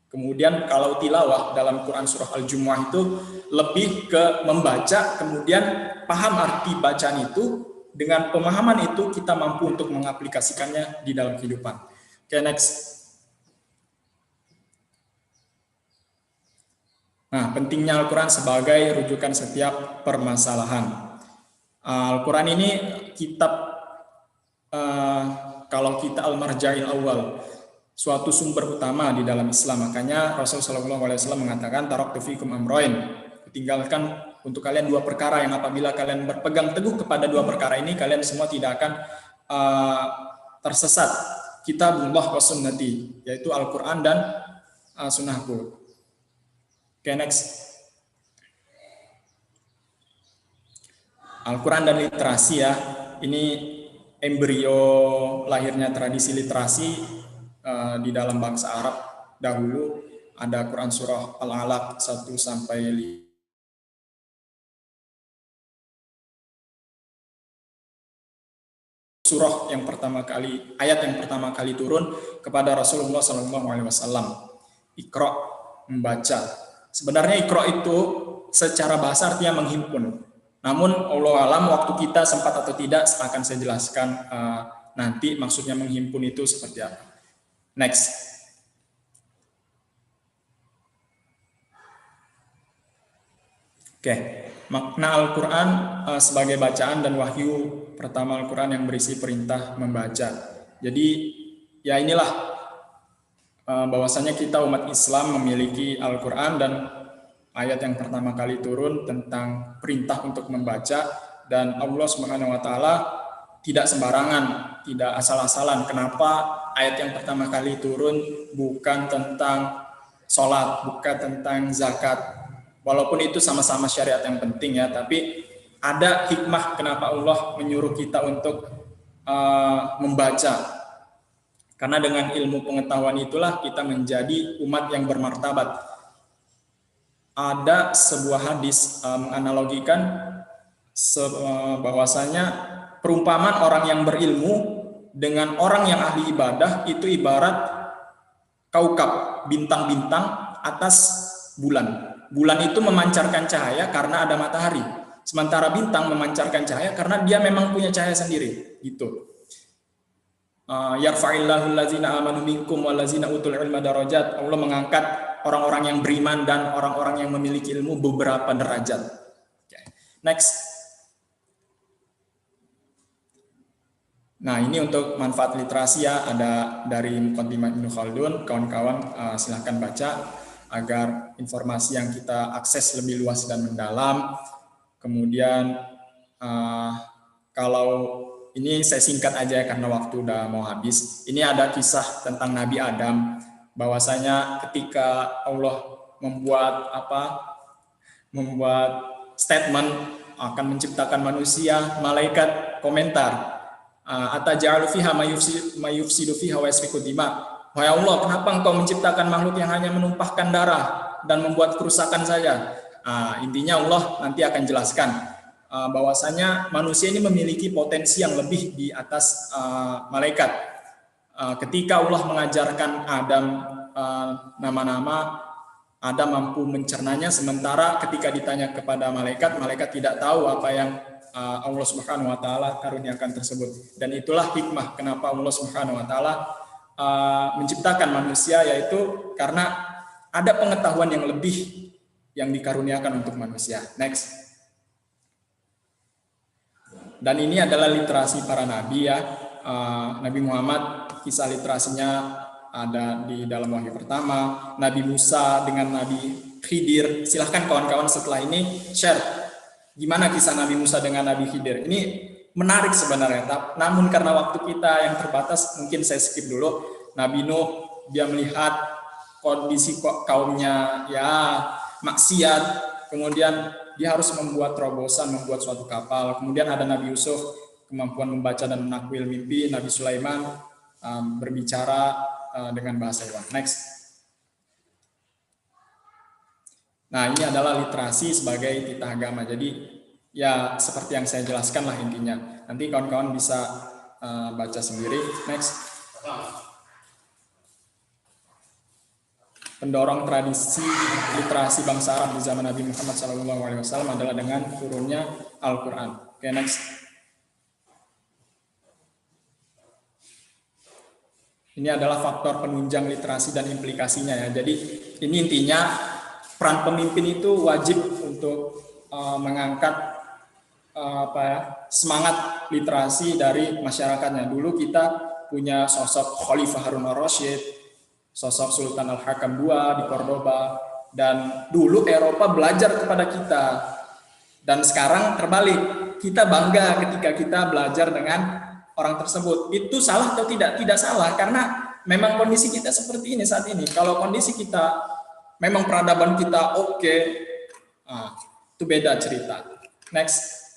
Kemudian kalau tilawah dalam Quran surah Al-Jumu'ah itu lebih ke membaca, kemudian paham arti bacaan itu, dengan pemahaman itu kita mampu untuk mengaplikasikannya di dalam kehidupan. Oke, next. Nah, pentingnya Al-Quran sebagai rujukan setiap permasalahan. Al-Quran ini kitab, kalau kita al-marja'il awal, suatu sumber utama di dalam Islam. Makanya Rasulullah SAW mengatakan, taraktu fikum amroin, tinggalkan untuk kalian 2 perkara yang apabila kalian berpegang teguh kepada 2 perkara ini, kalian semua tidak akan tersesat. Kitabullah wa sunnati, yaitu Al-Quran dan sunnahku. Oke, next. Al-Quran dan literasi ya, ini embrio lahirnya tradisi literasi di dalam bangsa Arab dahulu. Ada Quran surah Al-Alaq 1 sampai 5. Surah yang pertama kali, ayat yang pertama kali turun kepada Rasulullah SAW. Iqra, membaca. Sebenarnya Iqra itu secara bahasa artinya menghimpun. Namun Allah alam, waktu kita sempat atau tidak akan saya jelaskan nanti maksudnya menghimpun itu seperti apa. Next. Oke, makna Al-Quran sebagai bacaan dan wahyu pertama Al-Quran yang berisi perintah membaca. Jadi ya inilah bahwasanya kita umat Islam memiliki Al-Quran dan ayat yang pertama kali turun tentang perintah untuk membaca, dan Allah Subhanahu wa taala tidak sembarangan, tidak asal-asalan. Kenapa ayat yang pertama kali turun bukan tentang sholat, bukan tentang zakat? Walaupun itu sama-sama syariat yang penting ya, tapi ada hikmah kenapa Allah menyuruh kita untuk membaca. Karena dengan ilmu pengetahuan itulah kita menjadi umat yang bermartabat. Ada sebuah hadis menganalogikan bahwasanya perumpamaan orang yang berilmu dengan orang yang ahli ibadah itu ibarat kaukab, bintang-bintang atas bulan. Bulan itu memancarkan cahaya karena ada matahari, sementara bintang memancarkan cahaya karena dia memang punya cahaya sendiri, gitu. Yarfa'illahu allazina amanu minkum wallazina utul ilma darajat. Allah mengangkat orang-orang yang beriman dan orang-orang yang memiliki ilmu beberapa derajat. Okay. Next. Nah, ini untuk manfaat literasi ya, ada dari Muqaddimah Ibnu Khaldun. Kawan-kawan silahkan baca agar informasi yang kita akses lebih luas dan mendalam. Kemudian kalau ini saya singkat aja karena waktu udah mau habis. Ini ada kisah tentang Nabi Adam, bahwasanya ketika Allah membuat statement akan menciptakan manusia, malaikat komentar, ataj'alu fiha mayufsidu fiha wa yasfiku dima. Wahai Allah, kenapa engkau menciptakan makhluk yang hanya menumpahkan darah dan membuat kerusakan saja? Intinya Allah nanti akan jelaskan bahwasanya manusia ini memiliki potensi yang lebih di atas malaikat. Ketika Allah mengajarkan Adam nama-nama, Adam mampu mencernanya, sementara ketika ditanya kepada malaikat, malaikat tidak tahu apa yang Allah Subhanahu wa taala karuniakan tersebut. Dan itulah hikmah kenapa Allah Subhanahu wa taala menciptakan manusia, yaitu karena ada pengetahuan yang lebih yang dikaruniakan untuk manusia. Next. Dan ini adalah literasi para nabi ya. Nabi Muhammad, kisah literasinya ada di dalam wahyu pertama, Nabi Musa dengan Nabi Khidir. Silahkan kawan-kawan setelah ini share gimana kisah Nabi Musa dengan Nabi Khidir. Ini menarik sebenarnya, namun karena waktu kita yang terbatas, mungkin saya skip dulu. Nabi Nuh, dia melihat kondisi kaumnya ya maksiat, kemudian dia harus membuat terobosan, membuat suatu kapal. Kemudian ada Nabi Yusuf, kemampuan membaca dan menakwil mimpi. Nabi Sulaiman berbicara dengan bahasa hewan. Next. Nah, ini adalah literasi sebagai titah agama. Jadi ya seperti yang saya jelaskan lah intinya. Nanti kawan-kawan bisa baca sendiri. Next. Pendorong tradisi literasi bangsa Arab di zaman Nabi Muhammad SAW adalah dengan turunnya Al-Quran. Oke, next. Ini adalah faktor penunjang literasi dan implikasinya ya. Jadi ini intinya peran pemimpin itu wajib untuk mengangkat semangat literasi dari masyarakatnya. Dulu kita punya sosok Khalifah Harun al-Rasyid, sosok Sultan Al-Hakam II di Cordoba, dan dulu Eropa belajar kepada kita. Dan sekarang terbalik, kita bangga ketika kita belajar dengan orang tersebut. Itu salah atau tidak? Tidak salah, karena memang kondisi kita seperti ini saat ini. Kalau kondisi kita, memang peradaban kita oke, itu beda cerita. Next.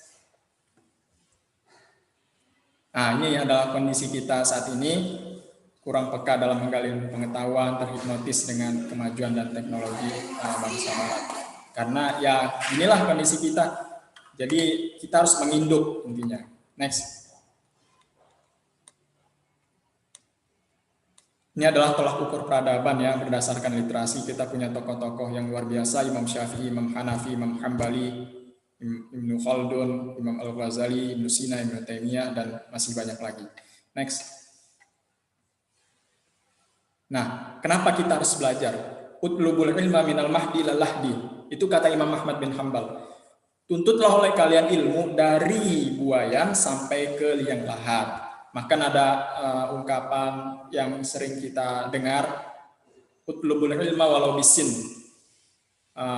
Nah, ini adalah kondisi kita saat ini, kurang peka dalam menggali pengetahuan, terhipnotis dengan kemajuan dan teknologi bangsa Barat. Karena ya inilah kondisi kita. Jadi kita harus menginduk intinya. Next. Ini adalah tolak ukur peradaban ya, berdasarkan literasi. Kita punya tokoh-tokoh yang luar biasa, Imam Syafi'i, Imam Hanafi, Imam Hambali, Ibnu Khaldun, Imam Al-Ghazali, Ibnu Sina, Ibnu Taimiyah, dan masih banyak lagi. Next. Nah, kenapa kita harus belajar? Utlubul ilma minal mahdi lal lahdi. Itu kata Imam Ahmad bin Hambal. Tuntutlah oleh kalian ilmu dari buayan sampai ke liang lahat. Bahkan ada ungkapan yang sering kita dengar, utlubul ilma walau bisin,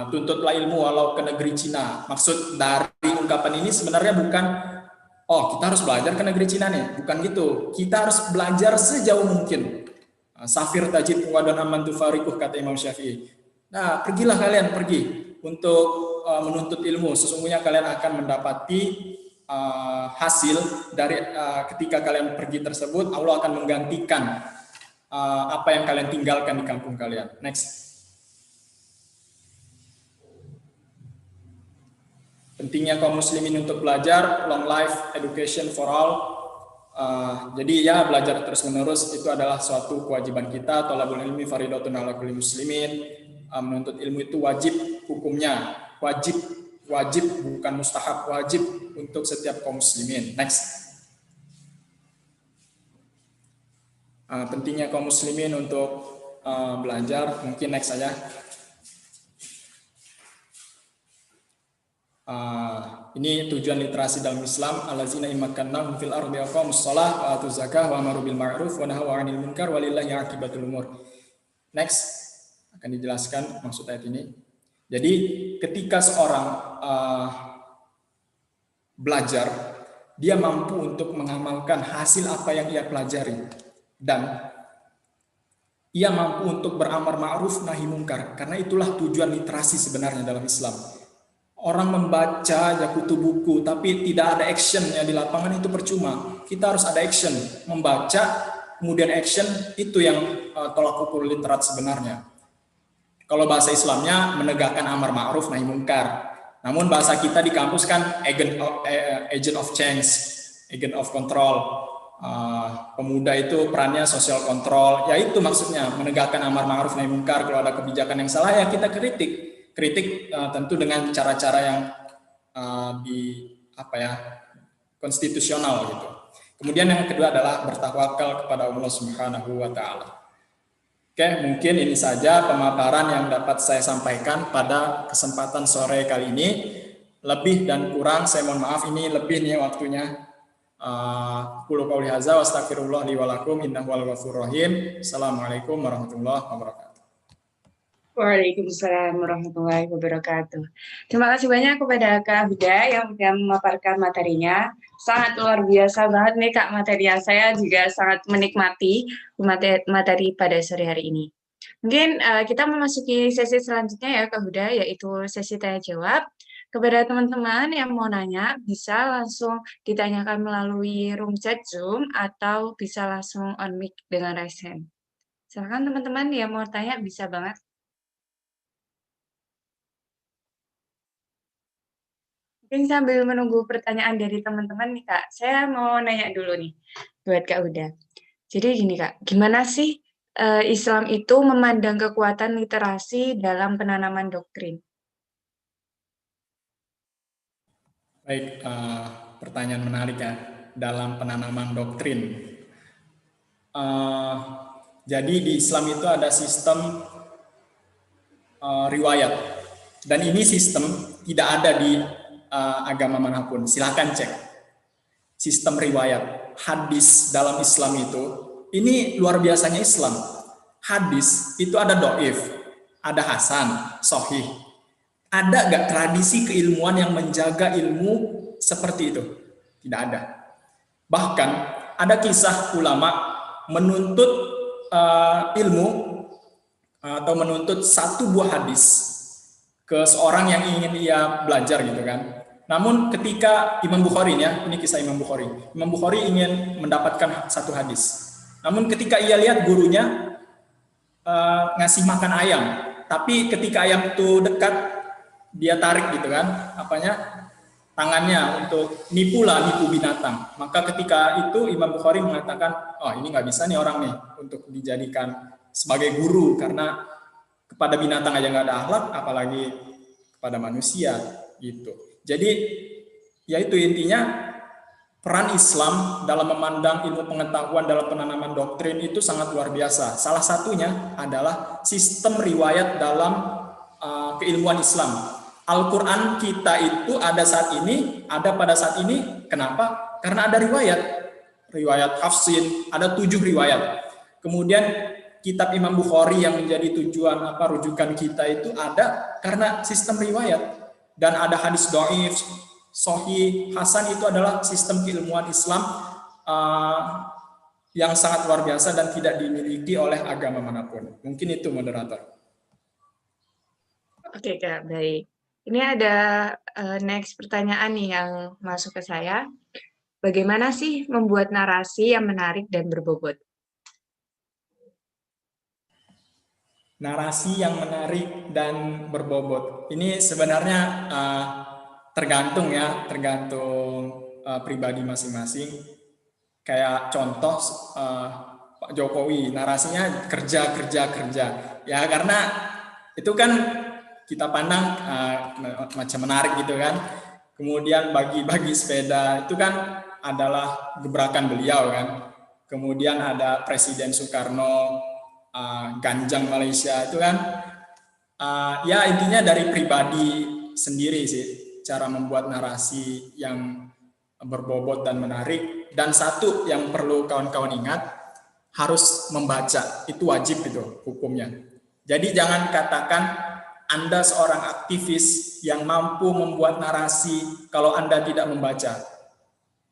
tuntutlah ilmu walau ke negeri Cina. Maksud dari ungkapan ini sebenarnya bukan, oh kita harus belajar ke negeri Cina nih, bukan gitu. Kita harus belajar sejauh mungkin. Safir tajid wadan aman tufarikuh, kata Imam Syafi'i. Nah, pergilah kalian, pergi untuk menuntut ilmu. Sesungguhnya kalian akan mendapati hasil dari ketika kalian pergi tersebut. Allah akan menggantikan apa yang kalian tinggalkan di kampung kalian. Next. Pentingnya kaum muslimin untuk belajar, long life education for all. Jadi ya belajar terus menerus itu adalah suatu kewajiban kita. Thalabul ilmi faridatun ala kulli muslimin. Menuntut ilmu itu wajib hukumnya, wajib bukan mustahab, wajib untuk setiap kaum muslimin. Next. Pentingnya kaum muslimin untuk belajar, mungkin next saja. Ini tujuan literasi dalam Islam. Allazina immakannahum fil ardi aqamus shalah wa atuz zakah wa amaru bil ma'ruf wa nahaw 'anil munkar walillahi 'aqibatul umur. Next akan dijelaskan maksud ayat ini. Jadi ketika seorang belajar, dia mampu untuk mengamalkan hasil apa yang ia pelajari, dan ia mampu untuk beramar ma'ruf nahi mungkar. Karena itulah tujuan literasi sebenarnya dalam Islam. Orang membaca kutu buku tapi tidak ada actionnya di lapangan, itu percuma. Kita harus ada action, membaca kemudian action, itu yang tolak ukur literat sebenarnya. Kalau bahasa Islamnya menegakkan amar ma'ruf nahi mungkar. Namun bahasa kita di kampus kan agent of change, agent of control. Pemuda itu perannya social control. Ya itu maksudnya menegakkan amar ma'ruf nahi mungkar. Kalau ada kebijakan yang salah ya kita kritik tentu dengan cara-cara yang konstitusional gitu. Kemudian yang kedua adalah bertawakal kepada Allah Subhanahu wa taala. Oke, mungkin ini saja pemaparan yang dapat saya sampaikan pada kesempatan sore kali ini. Lebih dan kurang saya mohon maaf, ini lebih nih waktunya. Qulu qouli hadza wa astaghfirullah li wa lakum innahu wal ghafurur rahim. Assalamualaikum warahmatullahi wabarakatuh. Waalaikumsalam warahmatullahi wabarakatuh. Terima kasih banyak kepada Kak Huda yang sudah memaparkan materinya. Sangat luar biasa banget nih Kak materinya. Saya juga sangat menikmati materi pada sore hari ini. Mungkin kita memasuki sesi selanjutnya ya Kak Huda, yaitu sesi tanya jawab. Kepada teman-teman yang mau nanya, bisa langsung ditanyakan melalui room chat Zoom atau bisa langsung on mic dengan raise hand. Silakan teman-teman yang mau tanya bisa banget. Mungkin sambil menunggu pertanyaan dari teman-teman nih Kak, saya mau nanya dulu nih buat Kak Huda. Jadi gini Kak, gimana sih Islam itu memandang kekuatan literasi dalam penanaman doktrin? Baik, pertanyaan menarik ya, dalam penanaman doktrin. Jadi di Islam itu ada sistem riwayat, dan ini sistem tidak ada di agama manapun. Silahkan cek sistem riwayat hadis dalam Islam itu. Ini luar biasanya Islam. Hadis itu ada doif, ada hasan, sohih. Ada gak tradisi keilmuan yang menjaga ilmu seperti itu? Tidak ada. Bahkan ada kisah ulama menuntut ilmu atau menuntut satu buah hadis ke seorang yang ingin ia belajar gitu kan. Namun ketika Imam Bukhari ya, ini kisah Imam Bukhari. Imam Bukhari ingin mendapatkan satu hadis. Namun ketika ia lihat gurunya ngasih makan ayam, tapi ketika ayam itu dekat, dia tarik gitu kan, tangannya untuk nipu binatang. Maka ketika itu Imam Bukhari mengatakan, oh ini nggak bisa nih orang nih untuk dijadikan sebagai guru, karena kepada binatang aja nggak ada akhlak, apalagi kepada manusia gitu. Jadi ya itu intinya, peran Islam dalam memandang ilmu pengetahuan dalam penanaman doktrin itu sangat luar biasa. Salah satunya adalah sistem riwayat dalam keilmuan Islam. Al-Quran kita itu ada pada saat ini, kenapa? Karena ada riwayat Hafsin, ada 7 riwayat. Kemudian kitab Imam Bukhari yang menjadi tujuan rujukan kita itu ada karena sistem riwayat. Dan ada hadis dhaif, sahih, hasan, itu adalah sistem keilmuan Islam yang sangat luar biasa dan tidak dimiliki oleh agama manapun. Mungkin itu moderator. Oke Kak, baik. Ini ada next pertanyaan nih yang masuk ke saya. Bagaimana sih membuat narasi yang menarik dan berbobot? Narasi yang menarik dan berbobot. Ini sebenarnya tergantung pribadi masing-masing. Kayak contoh Pak Jokowi, narasinya kerja. Ya karena itu kan kita pandang macam menarik gitu kan. Kemudian bagi-bagi sepeda itu kan adalah gebrakan beliau kan. Kemudian ada Presiden Soekarno, Ganjang Malaysia itu kan. Ya intinya dari pribadi sendiri sih cara membuat narasi yang berbobot dan menarik. Dan satu yang perlu kawan-kawan ingat, harus membaca, itu wajib itu hukumnya. Jadi jangan katakan Anda seorang aktivis yang mampu membuat narasi kalau Anda tidak membaca.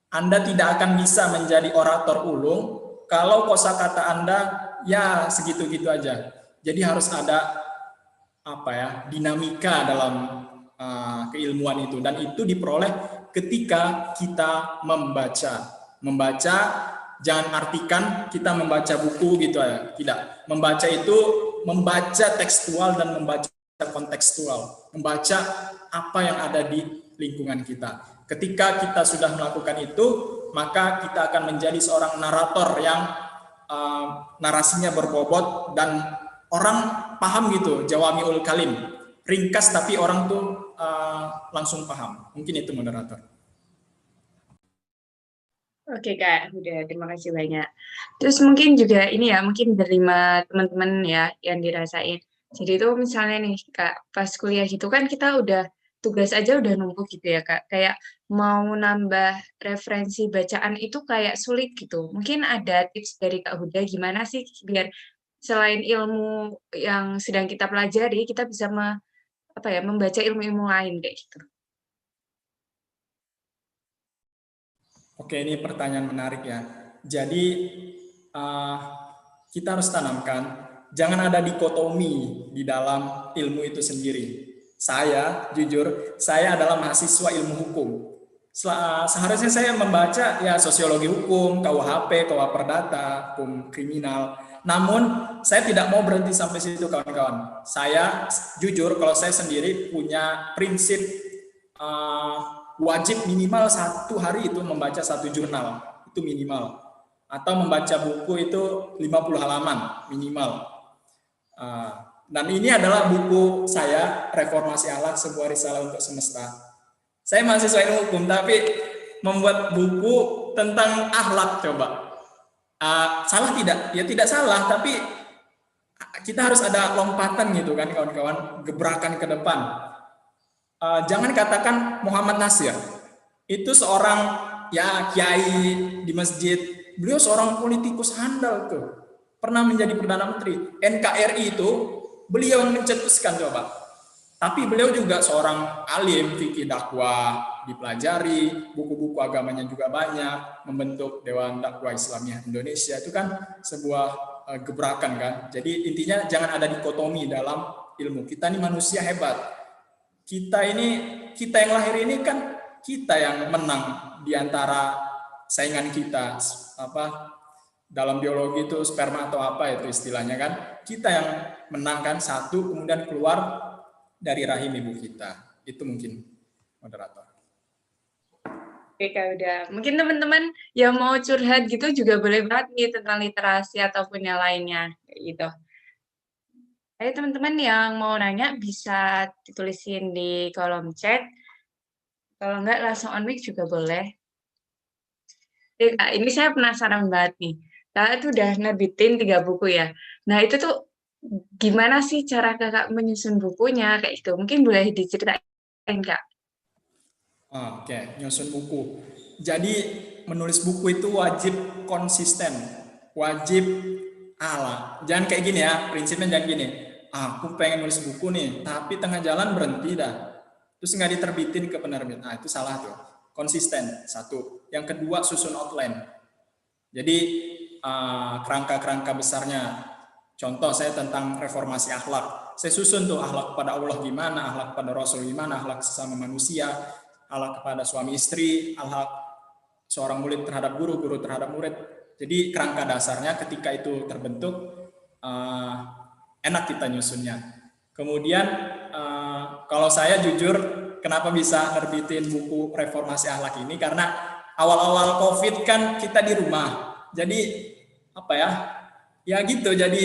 Anda tidak akan bisa menjadi orator ulung kalau kosakata Anda ya segitu-gitu aja. Jadi harus ada dinamika dalam keilmuan itu, dan itu diperoleh ketika kita membaca. Membaca jangan artikan kita membaca buku gitu ya, tidak. Membaca itu membaca tekstual dan membaca kontekstual, membaca apa yang ada di lingkungan kita. Ketika kita sudah melakukan itu, maka kita akan menjadi seorang narator yang narasinya berbobot dan orang paham gitu, jawamiul kalim, ringkas tapi orang tuh langsung paham. Mungkin itu moderator. Oke Kak, udah terima kasih banyak. Terus mungkin juga ini ya, mungkin berlima teman-teman ya yang dirasain. Jadi itu misalnya nih Kak, pas kuliah gitu kan kita udah tugas aja udah numpuk gitu ya Kak. Kayak mau nambah referensi bacaan itu kayak sulit gitu. Mungkin ada tips dari Kak Huda gimana sih biar selain ilmu yang sedang kita pelajari, kita bisa membaca ilmu-ilmu lain kayak gitu. Oke, ini pertanyaan menarik ya. Jadi uh, kita harus tanamkan, jangan ada dikotomi di dalam ilmu itu sendiri. Saya, jujur, saya adalah mahasiswa ilmu hukum. Seharusnya saya membaca ya sosiologi hukum, KUHP, KUH Perdata, hukum kriminal. Namun saya tidak mau berhenti sampai situ kawan-kawan. Saya jujur kalau saya sendiri punya prinsip wajib minimal 1 hari itu membaca 1 jurnal, itu minimal. Atau membaca buku itu 50 halaman minimal. Dan ini adalah buku saya, Reformasi Akhlak, sebuah risalah untuk semesta. Saya mahasiswa ilmu hukum, tapi membuat buku tentang akhlak coba. Salah tidak? Ya tidak salah, tapi kita harus ada lompatan gitu kan kawan-kawan, gebrakan ke depan. Jangan katakan Muhammad Nasir, itu seorang ya kiai di masjid, beliau seorang politikus handal tuh, pernah menjadi Perdana Menteri. NKRI itu beliau yang mencetuskan coba. Tapi beliau juga seorang alim, fikih dakwah, dipelajari, buku-buku agamanya juga banyak, membentuk Dewan Dakwah Islamiyah Indonesia, itu kan sebuah gebrakan kan. Jadi intinya jangan ada dikotomi dalam ilmu. Kita ini manusia hebat. Kita yang lahir ini kan kita yang menang di antara saingan kita, dalam biologi itu sperma atau apa itu istilahnya kan, kita yang menang kan satu, kemudian keluar dari rahim ibu kita. Itu mungkin moderator. Oke Kak udah. Mungkin teman-teman yang mau curhat gitu juga boleh banget nih tentang literasi ataupun yang lainnya kayak gitu. Ayo teman-teman yang mau nanya bisa ditulisin di kolom chat. Kalau enggak langsung on mic juga boleh. Kak, ini saya penasaran banget nih. Kakak tuh udah nerbitin 3 buku ya. Nah itu tuh gimana sih cara kakak menyusun bukunya kayak gitu? Mungkin boleh diceritain Kak. Oke, nyusun buku. Jadi menulis buku itu wajib konsisten, wajib jangan kayak gini ya, prinsipnya jangan gini. Aku pengen nulis buku nih, tapi tengah jalan berhenti dah. Terus nggak diterbitin ke penerbit. Itu salah tuh. Konsisten, satu. Yang kedua, susun outline. Jadi kerangka-kerangka besarnya. Contoh saya tentang reformasi akhlak. Saya susun tuh akhlak kepada Allah gimana, akhlak kepada Rasul gimana, akhlak sesama manusia, akhlak kepada suami istri, akhlak seorang murid terhadap guru, guru terhadap murid. Jadi kerangka dasarnya ketika itu terbentuk, enak kita nyusunnya. Kemudian kalau saya jujur, kenapa bisa nerbitin buku reformasi akhlak ini? Karena awal-awal COVID kan kita di rumah. Jadi ya gitu. Jadi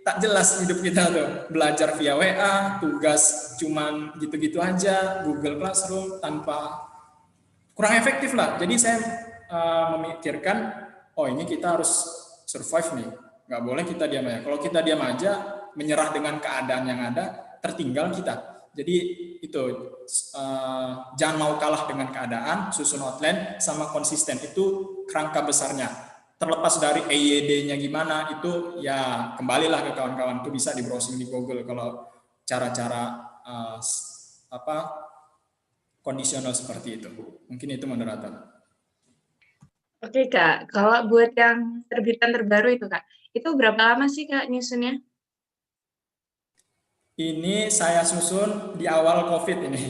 tak jelas hidup kita tuh. Belajar via WA, tugas cuman gitu-gitu aja, Google Classroom tanpa kurang efektif lah. Jadi saya memikirkan, ini kita harus survive nih. Nggak boleh kita diam aja. Kalau kita diam aja, menyerah dengan keadaan yang ada, tertinggal kita. Jadi itu jangan mau kalah dengan keadaan, susun outline sama konsisten, itu kerangka besarnya. Terlepas dari EYD-nya gimana, itu ya kembalilah ke kawan-kawan, itu bisa di browsing di Google kalau cara-cara kondisional seperti itu. Mungkin itu moderator. Oke Kak, kalau buat yang terbitan terbaru itu Kak, itu berapa lama sih Kak nyusunnya? Ini saya susun di awal COVID ini.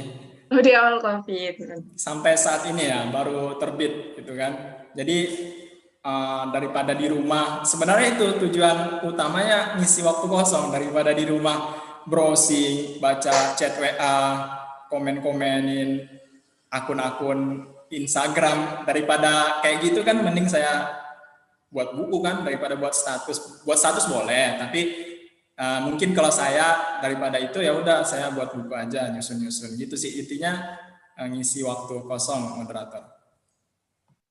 Di awal COVID. Sampai saat ini ya, baru terbit gitu kan. Jadi daripada di rumah, sebenarnya itu tujuan utamanya ngisi waktu kosong, daripada di rumah browsing, baca chat WA, komen-komenin akun-akun Instagram, daripada kayak gitu kan mending saya buat buku kan, daripada buat status boleh, tapi mungkin kalau saya daripada itu ya udah saya buat buku aja, nyusun gitu sih intinya, ngisi waktu kosong moderator.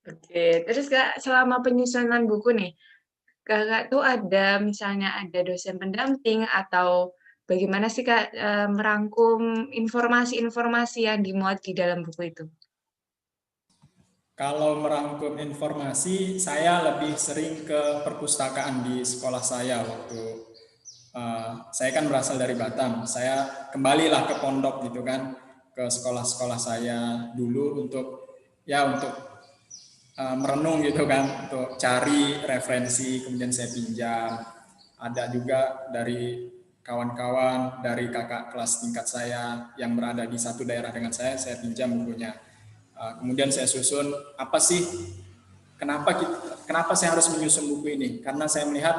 Oke, terus Kak selama penyusunan buku nih, Kakak tuh ada misalnya ada dosen pendamping atau bagaimana sih Kak merangkum informasi-informasi yang dimuat di dalam buku itu? Kalau merangkum informasi, saya lebih sering ke perpustakaan di sekolah saya waktu saya kan berasal dari Batam. Saya kembalilah ke pondok gitu kan, ke sekolah-sekolah saya dulu untuk merenung gitu kan, untuk cari referensi, kemudian saya pinjam. Ada juga dari kawan-kawan, dari kakak kelas tingkat saya yang berada di satu daerah dengan saya pinjam bukunya. Kemudian saya susun apa sih kenapa saya harus menyusun buku ini, karena saya melihat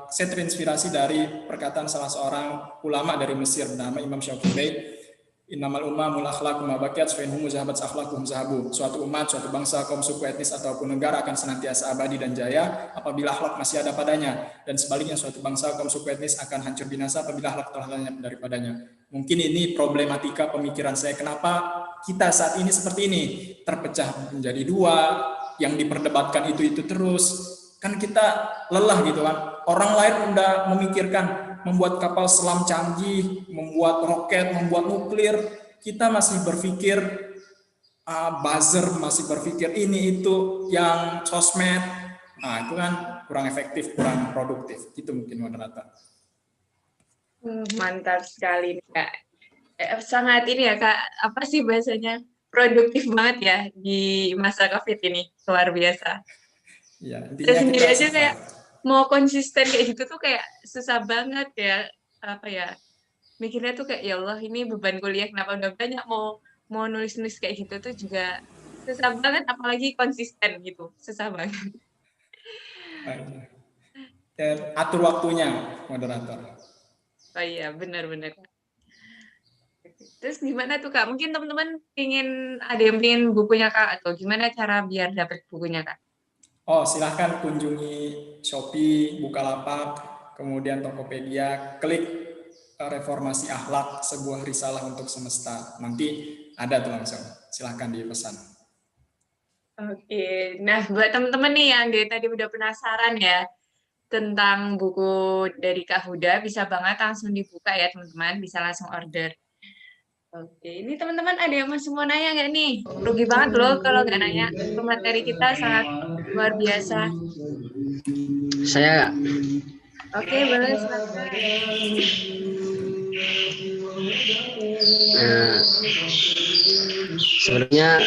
saya terinspirasi dari perkataan salah seorang ulama dari Mesir bernama Imam Syafi'i. Innamal ummamul akhlaqu ma baqiyat fa inhum zahabat akhlaquhum zahabu. Suatu umat, suatu bangsa, kaum, suku, etnis ataupun negara akan senantiasa abadi dan jaya apabila akhlak masih ada padanya, dan sebaliknya suatu bangsa, kaum, suku, etnis akan hancur binasa apabila akhlak telah lenyap daripadanya. Mungkin ini problematika pemikiran saya, kenapa kita saat ini seperti ini, terpecah menjadi dua, yang diperdebatkan itu terus. Kan kita lelah gitu kan. Orang lain udah memikirkan membuat kapal selam canggih, membuat roket, membuat nuklir. Kita masih berpikir buzzer, masih berpikir ini itu yang sosmed. Nah, itu kan kurang efektif, kurang produktif. Itu mungkin moderator. Mantap sekali Kak. Sangat ini ya Kak, apa sih bahasanya? Produktif banget ya di masa Covid ini. Luar biasa. Ya, Saya sendiri aja kayak mau konsisten kayak gitu tuh kayak susah banget ya, apa ya, mikirnya tuh kayak ya Allah ini beban kuliah kenapa udah banyak, mau nulis kayak gitu tuh juga susah banget, apalagi konsisten gitu, susah banget. Atur waktunya moderator. Oh iya, benar-benar. Terus gimana tuh Kak, mungkin teman-teman ada yang ingin bukunya Kak, atau gimana cara biar dapat bukunya Kak? Oh, silahkan kunjungi Shopee, Bukalapak, kemudian Tokopedia, klik Reformasi Akhlak, sebuah risalah untuk semesta. Nanti ada tuh langsung, silahkan dipesan. Oke, nah buat teman-teman nih yang dari tadi udah penasaran ya tentang buku dari Kak Huda, bisa banget langsung dibuka ya teman-teman, bisa langsung order. Oke, ini teman-teman ada yang masih mau nanya nggak nih? Rugi banget loh kalau nggak nanya. Materi kita sangat luar biasa. Saya. Oke, boleh. Sebelumnya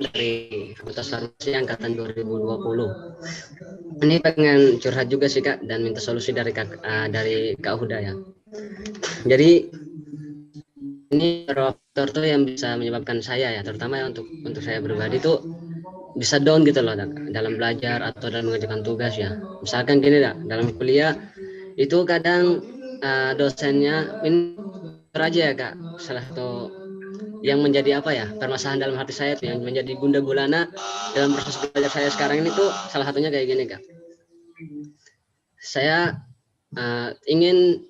dari Fakultas Farmasi angkatan 2020. Ini pengen curhat juga sih Kak, dan minta solusi dari Kak Huda ya. Jadi ini faktor tuh yang bisa menyebabkan saya ya, terutama ya untuk saya pribadi tuh bisa down gitu loh dalam belajar atau dalam mengerjakan tugas ya. Misalkan gini dalam kuliah itu kadang dosennya ini aja ya Kak, salah satu yang menjadi permasalahan dalam hati saya tuh, yang menjadi gundah gulana dalam proses belajar saya sekarang ini tuh salah satunya kayak gini Kak. Saya ingin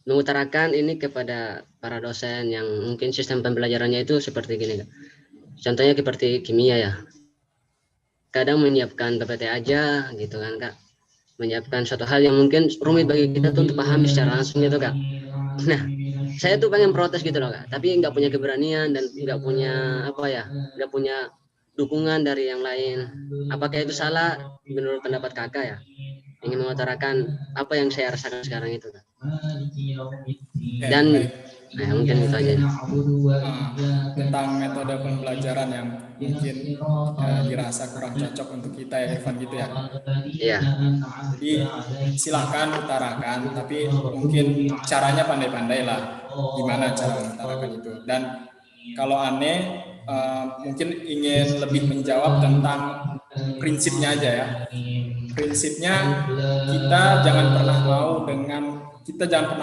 mengutarakan ini kepada para dosen yang mungkin sistem pembelajarannya itu seperti gini Kak. Contohnya seperti kimia ya. Kadang menyiapkan PPT aja gitu kan Kak. Menyiapkan suatu hal yang mungkin rumit bagi kita tuh untuk pahami secara langsung gitu Kak. Nah, saya tuh pengen protes gitu loh Kak, tapi nggak punya keberanian dan nggak punya dukungan dari yang lain. Apakah itu salah menurut pendapat Kakak ya? Ingin mengutarakan apa yang saya rasakan sekarang itu Kak. Dan mungkin itu aja. Tentang metode pembelajaran yang mungkin dirasa kurang cocok untuk kita ya Irfan gitu ya. Iya. Jadi silahkan utarakan, tapi mungkin caranya pandai-pandai lah gimana cara mengutarakan itu. Dan kalau aneh mungkin ingin lebih menjawab tentang prinsipnya aja ya. Prinsipnya kita jangan pernah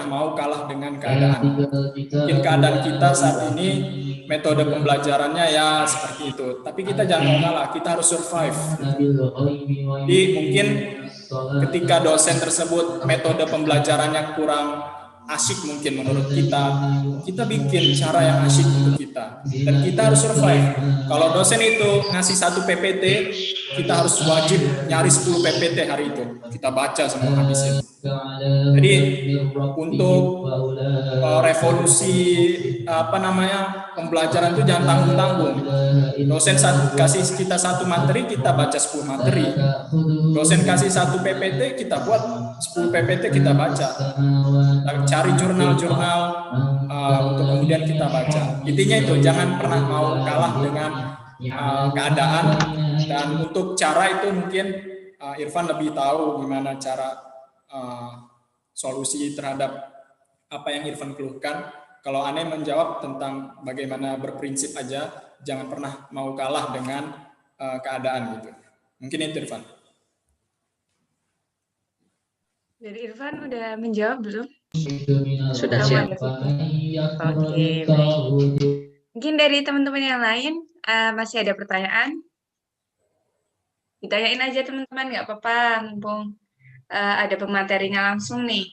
mau kalah dengan keadaan. Mungkin keadaan kita saat ini metode pembelajarannya ya seperti itu, tapi kita jangan mau kalah, kita harus survive. Jadi mungkin ketika dosen tersebut metode pembelajarannya kurang asyik mungkin menurut kita bikin cara yang asyik untuk kita, dan kita harus survive. Kalau dosen itu ngasih satu PPT kita harus wajib nyari 10 PPT hari itu. Kita baca semua habisin. Jadi untuk revolusi pembelajaran itu jangan tanggung-tanggung. Dosen kasih kita satu materi, kita baca 10 materi. Dosen kasih satu PPT, kita buat 10 PPT, kita baca. Cari jurnal-jurnal untuk kemudian kita baca. Intinya itu, jangan pernah mau kalah dengan keadaan. Dan untuk cara itu mungkin Irfan lebih tahu gimana cara solusi terhadap apa yang Irfan keluhkan. Kalau Ane menjawab tentang bagaimana berprinsip aja, jangan pernah mau kalah dengan keadaan gitu. Mungkin itu Irfan. Jadi Irfan udah menjawab belum? Sudah siap. Oke, baik. Mungkin dari teman-teman yang lain masih ada pertanyaan? Ditanyain aja teman-teman, nggak apa-apa, mumpung ada pematerinya langsung nih.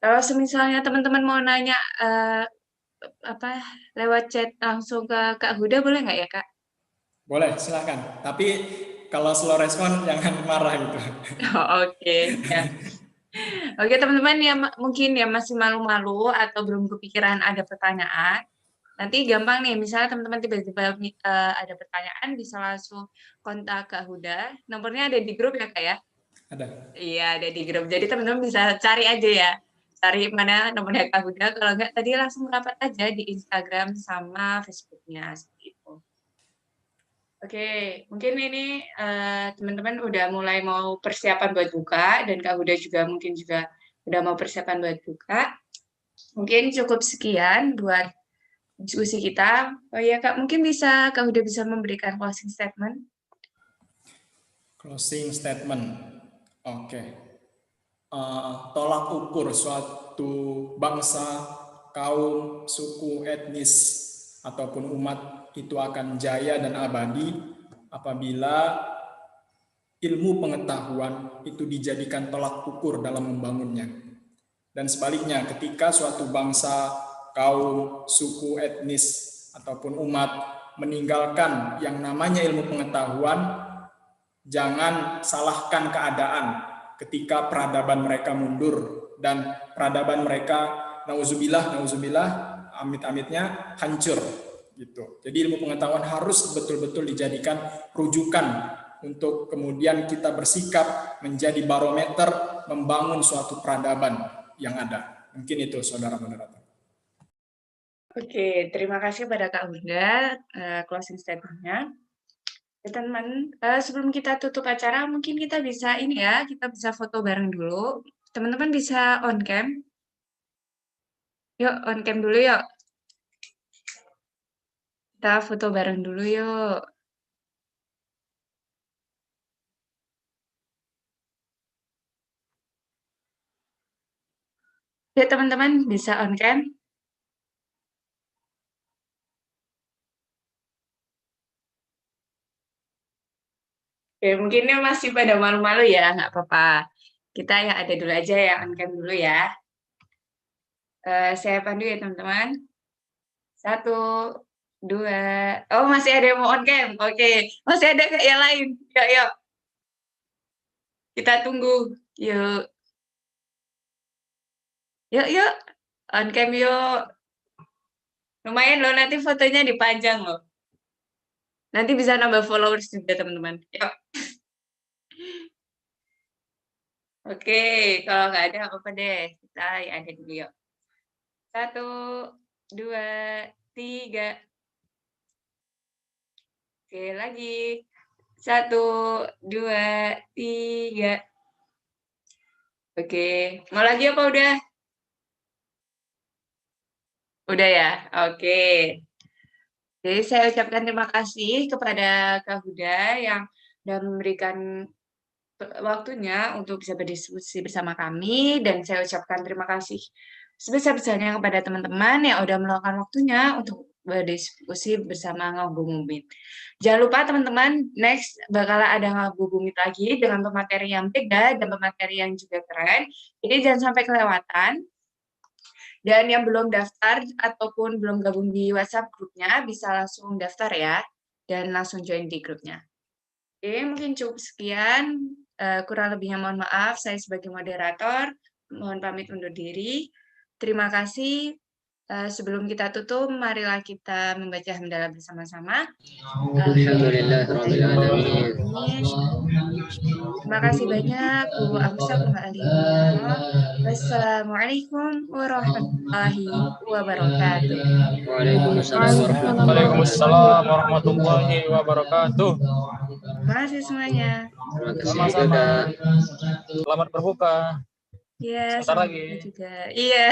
Kalau misalnya teman-teman mau nanya lewat chat langsung ke Kak Huda, boleh nggak ya Kak? Boleh, silakan. Tapi kalau slow respon jangan marah gitu. Oke, ya. Oke teman-teman yang mungkin ya masih malu-malu atau belum kepikiran ada pertanyaan, nanti gampang nih, misalnya teman-teman tiba-tiba ada pertanyaan, bisa langsung kontak Kak Huda. Nomornya ada di grup ya Kak ya? Ada. Iya, ada di grup. Jadi teman-teman bisa cari aja ya. Cari mana nomornya Kak Huda. Kalau enggak, tadi langsung rapat aja di Instagram sama Facebooknya. Seperti itu. Oke, mungkin ini teman-teman udah mulai mau persiapan buat buka. Dan Kak Huda juga mungkin juga udah mau persiapan buat buka. Mungkin cukup sekian buat diskusi kita. Oh ya Kak, mungkin Kak Huda bisa memberikan closing statement. Closing statement. Oke. Tolak ukur suatu bangsa, kaum, suku, etnis, ataupun umat itu akan jaya dan abadi apabila ilmu pengetahuan itu dijadikan tolak ukur dalam membangunnya. Dan sebaliknya, ketika suatu bangsa, kaum, suku, etnis, ataupun umat meninggalkan yang namanya ilmu pengetahuan, jangan salahkan keadaan ketika peradaban mereka mundur dan peradaban mereka nauzubillah amit-amitnya hancur gitu. Jadi ilmu pengetahuan harus betul-betul dijadikan rujukan untuk kemudian kita bersikap menjadi barometer membangun suatu peradaban yang ada. Mungkin itu saudara moderator. Oke, terima kasih pada Kak Huda closing statement-nya. Ya, teman, sebelum kita tutup acara, mungkin kita bisa ini ya, kita bisa foto bareng dulu. Teman-teman bisa on cam. Yuk, on cam dulu yuk. Kita foto bareng dulu yuk. Ya, teman-teman bisa on cam. Oke, mungkinnya masih pada malu-malu ya, nggak apa-apa. Kita yang ada dulu aja ya, on cam dulu ya. Saya pandu ya teman-teman. 1, 2. Oh, masih ada yang mau on cam. Oke, masih ada kayak yang lain. Yuk, yuk. Kita tunggu. Yuk. Yuk, yuk. On cam yuk. Lumayan loh, nanti fotonya dipajang loh. Nanti bisa nambah followers juga teman-teman. Yuk. Oke, kalau nggak ada apa-apa deh. Kita ada dulu yuk. 1, 2, 3. Oke, lagi. 1, 2, 3. Oke, mau lagi apa udah? Udah ya? Oke. Jadi saya ucapkan terima kasih kepada Kak Huda yang sudah memberikan waktunya untuk bisa berdiskusi bersama kami, dan saya ucapkan terima kasih sebesar-besarnya kepada teman-teman yang sudah meluangkan waktunya untuk berdiskusi bersama Ngabubumit. Jangan lupa teman-teman, next bakal ada Ngabubumit lagi dengan pemateri yang beda dan pemateri yang juga keren. Jadi jangan sampai kelewatan. Dan yang belum daftar ataupun belum gabung di WhatsApp grupnya bisa langsung daftar ya dan langsung join di grupnya. Oke, mungkin cukup sekian. Kurang lebihnya mohon maaf. Saya sebagai moderator mohon pamit undur diri. Terima kasih. Sebelum kita tutup, marilah kita membaca hamdalah bersama-sama. Alhamdulillahirrahmanirrahim. Terima kasih banyak. Wassalamualaikum warahmatullahi wabarakatuh. Waalaikumsalam warahmatullahi wabarakatuh. Terima kasih semuanya. Terima kasih Sama-sama. juga, Kak. Selamat berbuka. Iya, Sebentar sama lagi. juga. Iya.